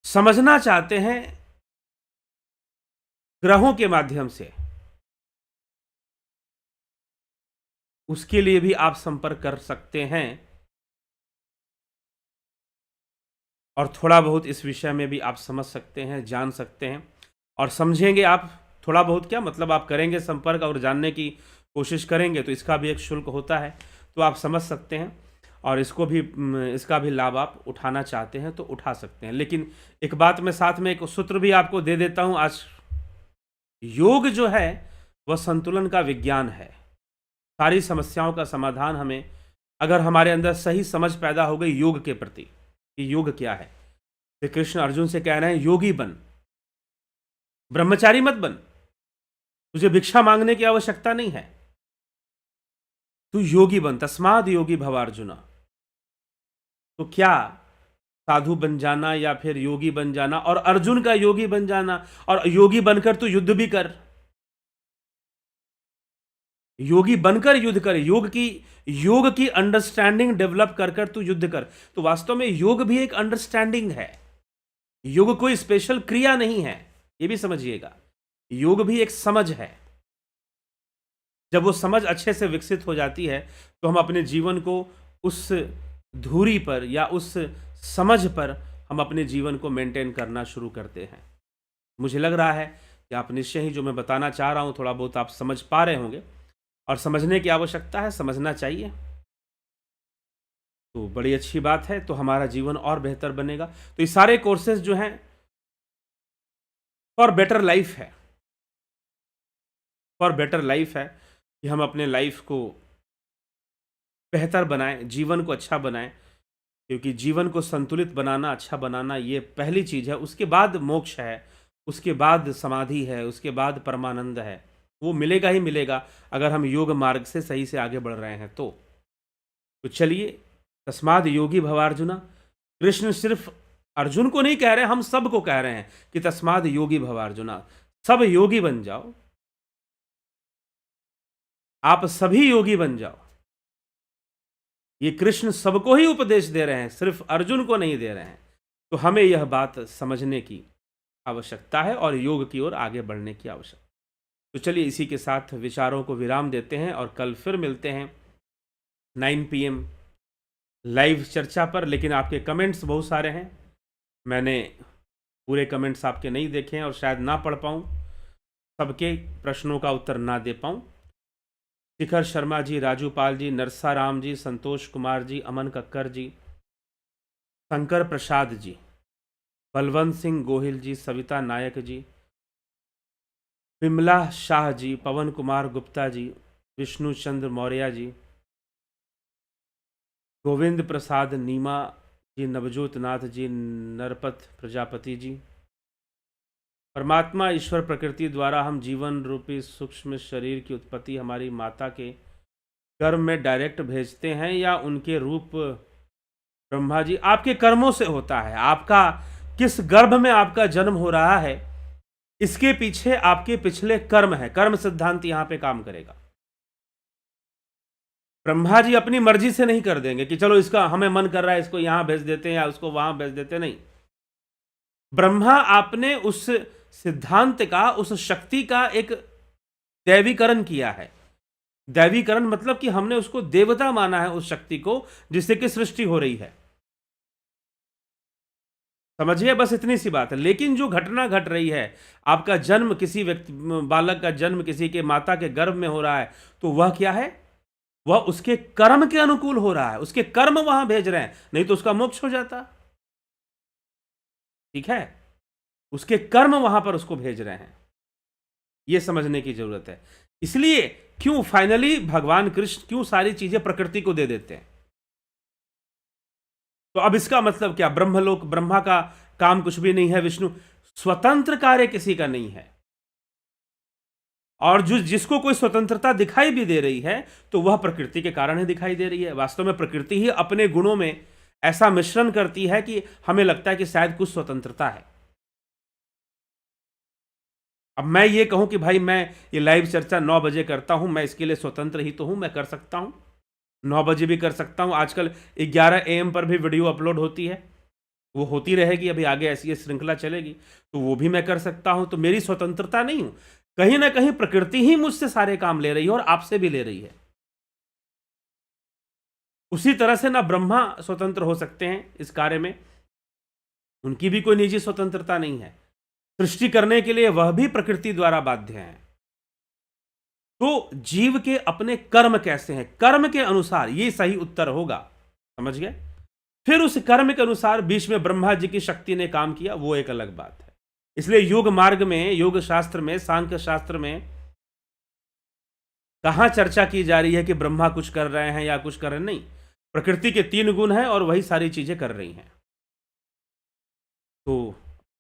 समझना चाहते हैं ग्रहों के माध्यम से, उसके लिए भी आप संपर्क कर सकते हैं, और थोड़ा बहुत इस विषय में भी आप समझ सकते हैं, जान सकते हैं, और समझेंगे आप। थोड़ा बहुत क्या मतलब, आप करेंगे संपर्क और जानने की कोशिश करेंगे तो इसका भी एक शुल्क होता है, तो आप समझ सकते हैं, और इसका भी लाभ आप उठाना चाहते हैं तो उठा सकते हैं। लेकिन एक बात मैं साथ में एक सूत्र भी आपको दे देता हूं आज, योग जो है वह संतुलन का विज्ञान है। सारी समस्याओं का समाधान हमें, अगर हमारे अंदर सही समझ पैदा हो गई योग के प्रति कि योग क्या है। श्री कृष्ण अर्जुन से कह रहे हैं योगी बन, ब्रह्मचारी मत बन, तुझे भिक्षा मांगने की आवश्यकता नहीं है, तू योगी बन, तस्माद योगी भव अर्जुन। तो क्या साधु बन जाना या फिर योगी बन जाना, और अर्जुन का योगी बन जाना, और योगी बनकर तू युद्ध भी कर, योगी बनकर युद्ध कर, योग की अंडरस्टैंडिंग डेवलप कर कर तू युद्ध कर। तो वास्तव में योग भी एक अंडरस्टैंडिंग है, योग कोई स्पेशल क्रिया नहीं है, यह भी समझिएगा। योग भी एक समझ है। जब वो समझ अच्छे से विकसित हो जाती है तो हम अपने जीवन को उस धुरी पर या उस समझ पर हम अपने जीवन को मेंटेन करना शुरू करते हैं। मुझे लग रहा है कि आप निश्चय ही जो मैं बताना चाह रहा हूं थोड़ा बहुत आप समझ पा रहे होंगे, और समझने की आवश्यकता है, समझना चाहिए, तो बड़ी अच्छी बात है। तो हमारा जीवन और बेहतर बनेगा। तो ये सारे कोर्सेज जो हैं फॉर बेटर लाइफ है, फॉर बेटर लाइफ है कि हम अपने लाइफ को बेहतर बनाएं, जीवन को अच्छा बनाएं, क्योंकि जीवन को संतुलित बनाना, अच्छा बनाना, ये पहली चीज़ है। उसके बाद मोक्ष है, उसके बाद समाधि है, उसके बाद परमानंद है। वो मिलेगा ही मिलेगा अगर हम योग मार्ग से सही से आगे बढ़ रहे हैं तो चलिए, तस्माद् योगी भवार्जुना। कृष्ण सिर्फ अर्जुन को नहीं कह रहे, हम सबको कह रहे हैं कि तस्माद् योगी भवार्जुना, सब योगी बन जाओ, आप सभी योगी बन जाओ। ये कृष्ण सबको ही उपदेश दे रहे हैं, सिर्फ अर्जुन को नहीं दे रहे हैं। तो हमें यह बात समझने की आवश्यकता है और योग की ओर आगे बढ़ने की आवश्यकता। तो चलिए, इसी के साथ विचारों को विराम देते हैं और कल फिर मिलते हैं 9 PM लाइव चर्चा पर। लेकिन आपके कमेंट्स बहुत सारे हैं, मैंने पूरे कमेंट्स आपके नहीं देखे हैं और शायद ना पढ़ पाऊँ, सबके प्रश्नों का उत्तर ना दे पाऊँ। शिखर शर्मा जी, राजू पाल जी, नरसाराम जी, संतोष कुमार जी, अमन कक्कर जी, शंकर प्रसाद जी, बलवंत सिंह गोहिल जी, सविता नायक जी, विमला शाह जी, पवन कुमार गुप्ता जी, विष्णु चंद्र मौर्य जी, गोविंद प्रसाद नीमा जी, नवजोत नाथ जी, नरपत प्रजापति जी। परमात्मा ईश्वर प्रकृति द्वारा हम जीवन रूपी सूक्ष्म शरीर की उत्पत्ति हमारी माता के कर्म में डायरेक्ट भेजते हैं या उनके रूप ब्रह्मा जी? आपके कर्मों से होता है। आपका किस गर्भ में आपका जन्म हो रहा है, इसके पीछे आपके पिछले कर्म है। कर्म सिद्धांत यहां पे काम करेगा। ब्रह्मा जी अपनी मर्जी से नहीं कर देंगे कि चलो इसका हमें मन कर रहा है इसको यहां भेज देते हैं या उसको वहां भेज देते हैं, नहीं। ब्रह्मा आपने उस सिद्धांत का, उस शक्ति का एक दैवीकरण किया है। दैवीकरण मतलब कि हमने उसको देवता माना है, उस शक्ति को जिससे कि सृष्टि हो रही है। समझिए, बस इतनी सी बात है। लेकिन जो घटना घट रही है, आपका जन्म, किसी व्यक्ति बालक का जन्म किसी के माता के गर्भ में हो रहा है, तो वह क्या है? वह उसके कर्म के अनुकूल हो रहा है, उसके कर्म वहां भेज रहे हैं, नहीं तो उसका मोक्ष हो जाता। ठीक है, उसके कर्म वहां पर उसको भेज रहे हैं, यह समझने की जरूरत है। इसलिए क्यों फाइनली भगवान कृष्ण क्यों सारी चीजें प्रकृति को दे देते हैं? तो अब इसका मतलब क्या? ब्रह्मलोक, ब्रह्मा का काम कुछ भी नहीं है, विष्णु स्वतंत्र कार्य किसी का नहीं है। और जो जिसको कोई स्वतंत्रता दिखाई भी दे रही है, तो वह प्रकृति के कारण ही दिखाई दे रही है। वास्तव में प्रकृति ही अपने गुणों में ऐसा मिश्रण करती है कि हमें लगता है कि शायद कुछ स्वतंत्रता है। अब मैं ये कहूं कि भाई मैं ये लाइव चर्चा 9 बजे करता हूं, मैं इसके लिए स्वतंत्र ही तो हूं, मैं कर सकता हूं, 9 बजे भी कर सकता हूं। आजकल 11 AM पर भी वीडियो अपलोड होती है, वो होती रहेगी, अभी आगे ऐसी ये श्रृंखला चलेगी, तो वो भी मैं कर सकता हूं। तो मेरी स्वतंत्रता नहीं हूं, कहीं ना कहीं प्रकृति ही मुझसे सारे काम ले रही है और आपसे भी ले रही है। उसी तरह से ना ब्रह्मा स्वतंत्र हो सकते हैं इस कार्य में, उनकी भी कोई निजी स्वतंत्रता नहीं है। सृष्टि करने के लिए वह भी प्रकृति द्वारा बाध्य हैं। तो जीव के अपने कर्म कैसे हैं, कर्म के अनुसार ये सही उत्तर होगा। समझ गए? फिर उस कर्म के अनुसार बीच में ब्रह्मा जी की शक्ति ने काम किया, वो एक अलग बात है। इसलिए योग मार्ग में, योग शास्त्र में, सांख्य शास्त्र में कहां चर्चा की जा रही है कि ब्रह्मा कुछ कर रहे हैं या कुछ कर रहे हैं? नहीं, प्रकृति के 3 गुण हैं और वही सारी चीजें कर रही हैं। तो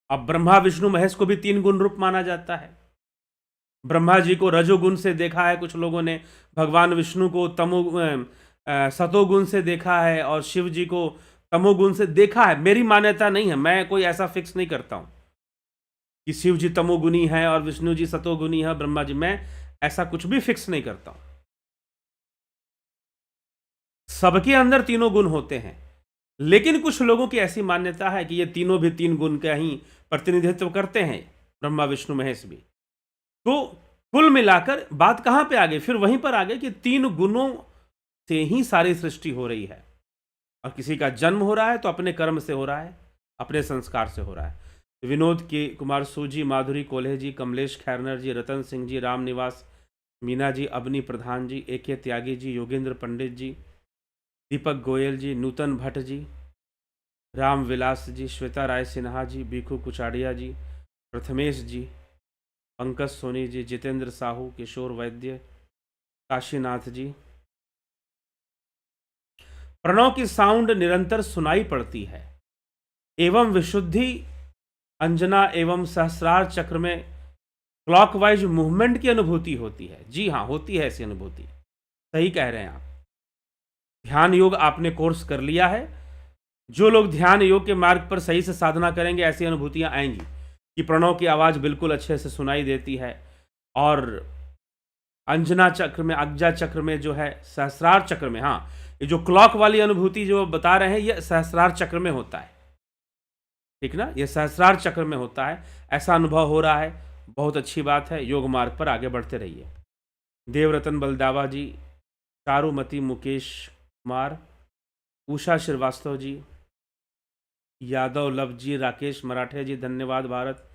अब ब्रह्मा विष्णु महेश को भी 3 गुण रूप माना जाता है। ब्रह्मा जी को रजोगुण से देखा है कुछ लोगों ने, भगवान विष्णु को सतोगुण से देखा है और शिव जी को तमोगुण से देखा है। मेरी मान्यता नहीं है, मैं कोई ऐसा फिक्स नहीं करता हूं कि शिव जी तमोगुणी है और विष्णु जी सतोगुणी है, ब्रह्मा जी, मैं ऐसा कुछ भी फिक्स नहीं करता हूं। सबके अंदर तीनों गुण होते हैं, लेकिन कुछ लोगों की ऐसी मान्यता है कि ये तीनों भी 3 गुण का ही प्रतिनिधित्व करते हैं, ब्रह्मा विष्णु महेश भी। तो कुल मिलाकर बात कहां पे आ गई? फिर वहीं पर आ गई कि 3 गुणों से ही सारी सृष्टि हो रही है। और किसी का जन्म हो रहा है तो अपने कर्म से हो रहा है, अपने संस्कार से हो रहा है। विनोद के कुमार सूजी, माधुरी कोल्हे जी, कमलेश खैरनर जी, रतन सिंह जी, राम निवास मीना जी, अबनी प्रधान जी, AK त्यागी जी, योगेंद्र पंडित जी, दीपक गोयल जी, नूतन भट्ट जी, राम विलास जी, श्वेता राय सिन्हा जी, बीखू कुचाड़िया जी, प्रथमेश जी, पंकज सोनी जी, जितेंद्र साहू, किशोर वैद्य, काशीनाथ जी। प्रणव की साउंड निरंतर सुनाई पड़ती है एवं विशुद्धि अंजना एवं सहस्रार चक्र में क्लॉकवाइज मूवमेंट की अनुभूति होती है। जी हाँ, होती है ऐसी अनुभूति, सही कह रहे हैं आप। ध्यान योग आपने कोर्स कर लिया है, जो लोग ध्यान योग के मार्ग पर सही से साधना करेंगे ऐसी अनुभूतियां आएंगी कि प्रणव की आवाज़ बिल्कुल अच्छे से सुनाई देती है, और अंजना चक्र में, अज्ञा चक्र में जो है, सहस्रार चक्र में, हाँ, ये जो क्लॉक वाली अनुभूति जो बता रहे हैं ये सहस्रार चक्र में होता है, ठीक ना, ये सहस्रार चक्र में होता है, ऐसा अनुभव हो रहा है। बहुत अच्छी बात है, योग मार्ग पर आगे बढ़ते रहिए। देवरतन बलदावा जी, चारुमती मुकेश कुमार, उषा श्रीवास्तव जी, यादव लव जी, राकेश मराठे जी, धन्यवाद भारत।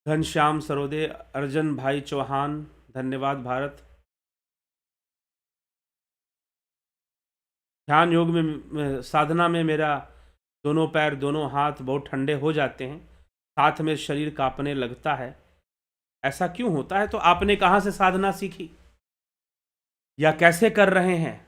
घनश्याम सरोदे, अर्जन भाई चौहान, धन्यवाद भारत। ध्यान योग में, साधना में मेरा दोनों पैर, दोनों हाथ बहुत ठंडे हो जाते हैं, साथ में शरीर कांपने लगता है। ऐसा क्यों होता है? तो आपने कहाँ से साधना सीखी या कैसे कर रहे हैं,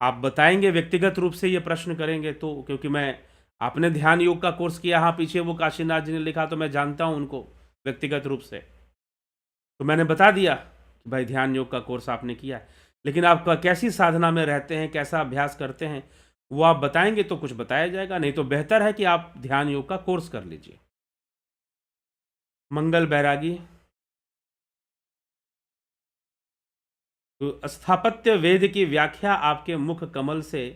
आप बताएंगे, व्यक्तिगत रूप से ये प्रश्न करेंगे तो, क्योंकि मैं, आपने ध्यान योग का कोर्स किया, हाँ पीछे वो काशीनाथ जी ने लिखा, तो मैं जानता हूं उनको व्यक्तिगत रूप से, तो मैंने बता दिया कि भाई ध्यान योग का कोर्स आपने किया है, लेकिन आप कैसी साधना में रहते हैं, कैसा अभ्यास करते हैं, वो आप बताएंगे तो कुछ बताया जाएगा, नहीं तो बेहतर है कि आप ध्यान योग का कोर्स कर लीजिए। मंगल बैरागी, तो स्थापत्य वेद की व्याख्या आपके मुख कमल से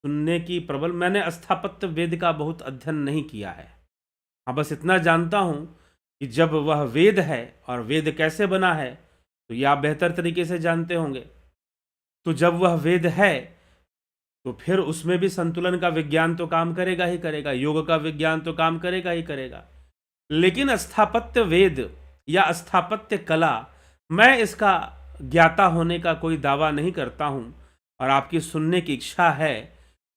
सुनने की प्रबल, मैंने स्थापत्य वेद का बहुत अध्ययन नहीं किया है, हाँ बस इतना जानता हूं कि जब वह वेद है, और वेद कैसे बना है तो यह आप बेहतर तरीके से जानते होंगे, तो जब वह वेद है तो फिर उसमें भी संतुलन का विज्ञान तो काम करेगा ही करेगा, योग का विज्ञान तो काम करेगा ही करेगा, लेकिन स्थापत्य वेद या स्थापत्य कला, मैं इसका ज्ञाता होने का कोई दावा नहीं करता हूं, और आपकी सुनने की इच्छा है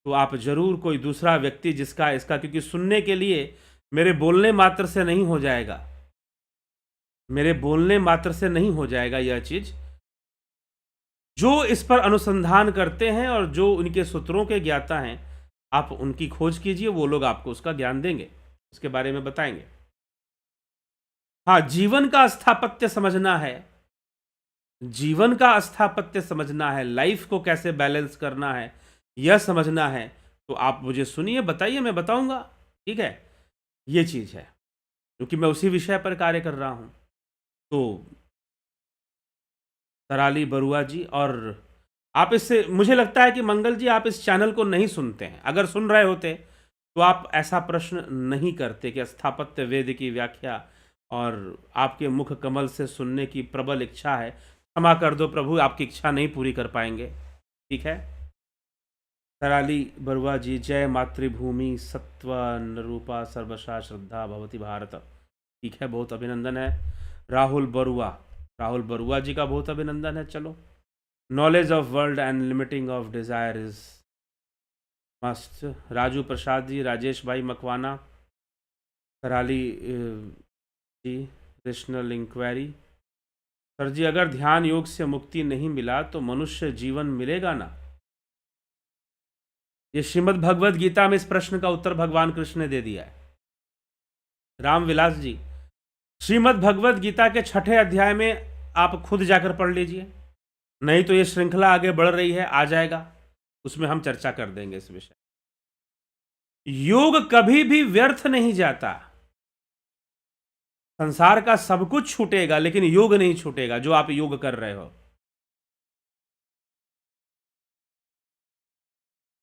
तो आप जरूर कोई दूसरा व्यक्ति जिसका इसका, क्योंकि सुनने के लिए मेरे बोलने मात्र से नहीं हो जाएगा, मेरे बोलने मात्र से नहीं हो जाएगा यह चीज, जो इस पर अनुसंधान करते हैं और जो उनके सूत्रों के ज्ञाता हैं, आप उनकी खोज कीजिए, वो लोग आपको उसका ज्ञान देंगे, उसके बारे में बताएंगे। हाँ, जीवन का स्थापत्य समझना है, जीवन का स्थापत्य समझना है, लाइफ को कैसे बैलेंस करना है यह समझना है, तो आप मुझे सुनिए, बताइए, मैं बताऊंगा, ठीक है, ये चीज है, क्योंकि मैं उसी विषय पर कार्य कर रहा हूं। तो तराली बरुआ जी, और आप इससे, मुझे लगता है कि मंगल जी आप इस चैनल को नहीं सुनते हैं, अगर सुन रहे होते तो आप ऐसा प्रश्न नहीं करते कि स्थापत्य वेद की व्याख्या, और आपके मुख कमल से सुनने की प्रबल इच्छा है, क्षमा कर दो प्रभु, आपकी इच्छा नहीं पूरी कर पाएंगे, ठीक है। तराली बरुआ जी, जय मातृभूमि सत्व नरूपा सर्वशा श्रद्धा भवती भारत, ठीक है, बहुत अभिनंदन है। राहुल बरुआ, राहुल बरुआ जी का बहुत अभिनंदन है। चलो, knowledge of world and limiting of desire is must, Raju Prasad ji, Rajesh bhai Makwana, Karali ji, rational inquiry, sir ji अगर ध्यान योग से मुक्ति नहीं मिला तो मनुष्य जीवन मिलेगा ना? ये श्रीमद् भगवद गीता में इस प्रश्न का उत्तर भगवान कृष्ण ने दे दिया है। रामविलास जी, श्रीमद् भगवद गीता के 6ठे अध्याय में आप खुद जाकर पढ़ लीजिए, नहीं तो ये श्रृंखला आगे बढ़ रही है, आ जाएगा, उसमें हम चर्चा कर देंगे इस विषय। योग कभी भी व्यर्थ नहीं जाता, संसार का सब कुछ छूटेगा लेकिन योग नहीं छूटेगा, जो आप योग कर रहे हो,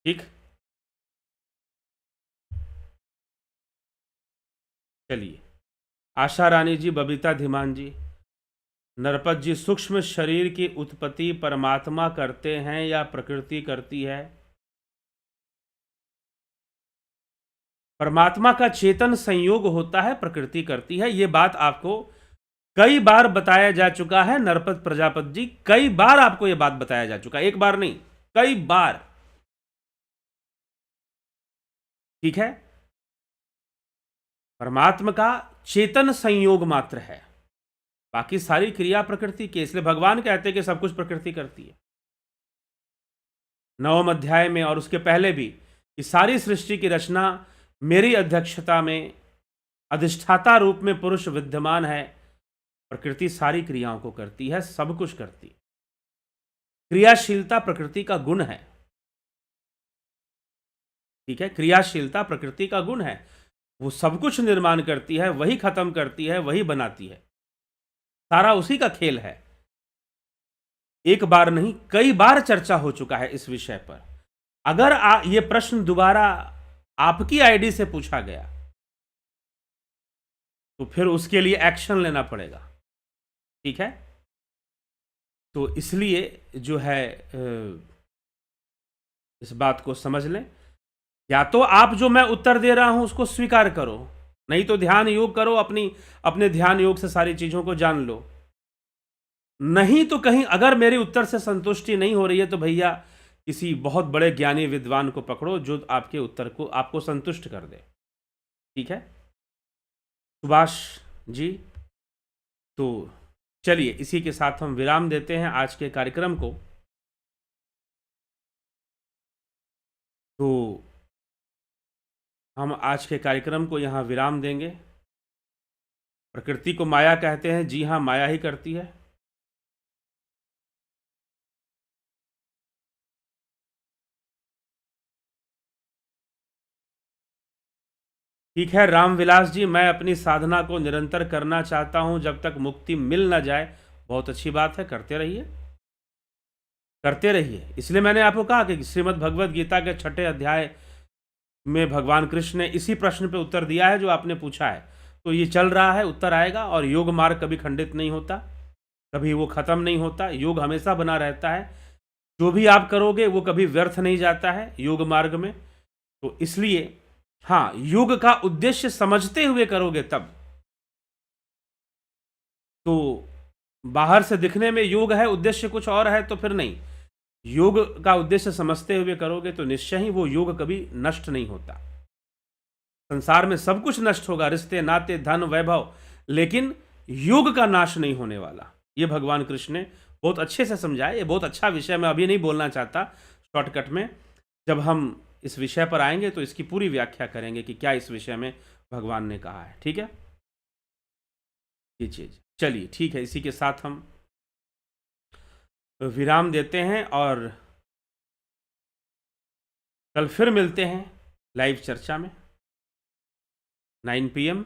ठीक। चलिए, आशा रानी जी, बबीता धीमान जी, नरपत जी, सूक्ष्म शरीर की उत्पत्ति परमात्मा करते हैं या प्रकृति करती है? परमात्मा का चेतन संयोग होता है, प्रकृति करती है, यह बात आपको कई बार बताया जा चुका है नरपत प्रजापत जी, कई बार आपको यह बात बताया जा चुका है, एक बार नहीं, कई बार, ठीक है। परमात्मा का चेतन संयोग मात्र है, बाकी सारी क्रिया प्रकृति की। इसलिए भगवान कहते हैं कि सब कुछ प्रकृति करती है। 9वें अध्याय में और उसके पहले भी कि सारी सृष्टि की रचना मेरी अध्यक्षता में अधिष्ठाता रूप में पुरुष विद्यमान है। प्रकृति सारी क्रियाओं को करती है, सब कुछ करती है। क्रियाशीलता प्रकृति का गुण है, ठीक है, क्रियाशीलता प्रकृति का गुण है। वो सब कुछ निर्माण करती है, वही खत्म करती है, वही बनाती है, सारा उसी का खेल है। एक बार नहीं, कई बार चर्चा हो चुका है इस विषय पर। अगर ये प्रश्न दोबारा आपकी आईडी से पूछा गया तो फिर उसके लिए एक्शन लेना पड़ेगा, ठीक है। तो इसलिए जो है इस बात को समझ लें, या तो आप जो मैं उत्तर दे रहा हूं उसको स्वीकार करो, नहीं तो ध्यान योग करो, अपने ध्यान योग से सारी चीजों को जान लो। नहीं तो कहीं अगर मेरे उत्तर से संतुष्टि नहीं हो रही है तो भैया किसी बहुत बड़े ज्ञानी विद्वान को पकड़ो जो आपके उत्तर को आपको संतुष्ट कर दे, ठीक है। सुभाष जी, तो चलिए इसी के साथ हम विराम देते हैं आज के कार्यक्रम को। तो हम आज के कार्यक्रम को यहाँ विराम देंगे। प्रकृति को माया कहते हैं, जी हाँ, माया ही करती है। ठीक है रामविलास जी, मैं अपनी साधना को निरंतर करना चाहता हूं जब तक मुक्ति मिल ना जाए। बहुत अच्छी बात है, करते रहिए, करते रहिए। इसलिए मैंने आपको कहा कि श्रीमद् भगवद गीता के 6ठे अध्याय में भगवान कृष्ण ने इसी प्रश्न पे उत्तर दिया है जो आपने पूछा है। तो ये चल रहा है, उत्तर आएगा। और योग मार्ग कभी खंडित नहीं होता, कभी वो खत्म नहीं होता, योग हमेशा बना रहता है। जो भी आप करोगे वो कभी व्यर्थ नहीं जाता है योग मार्ग में। तो इसलिए हाँ, योग का उद्देश्य समझते हुए करोगे तब। तो बाहर से दिखने में योग है, उद्देश्य कुछ और है तो फिर नहीं। योग का उद्देश्य समझते हुए करोगे तो निश्चय ही वो योग कभी नष्ट नहीं होता। संसार में सब कुछ नष्ट होगा, रिश्ते नाते धन वैभव, लेकिन योग का नाश नहीं होने वाला। ये भगवान कृष्ण ने बहुत अच्छे से समझाया। ये बहुत अच्छा विषय मैं अभी नहीं बोलना चाहता, शॉर्टकट में जब हम इस विषय पर आएंगे तो इसकी पूरी व्याख्या करेंगे कि क्या इस विषय में भगवान ने कहा है, ठीक है। ये चीज चलिए ठीक है, इसी के साथ हम विराम देते हैं और कल फिर मिलते हैं लाइव चर्चा में 9 PM।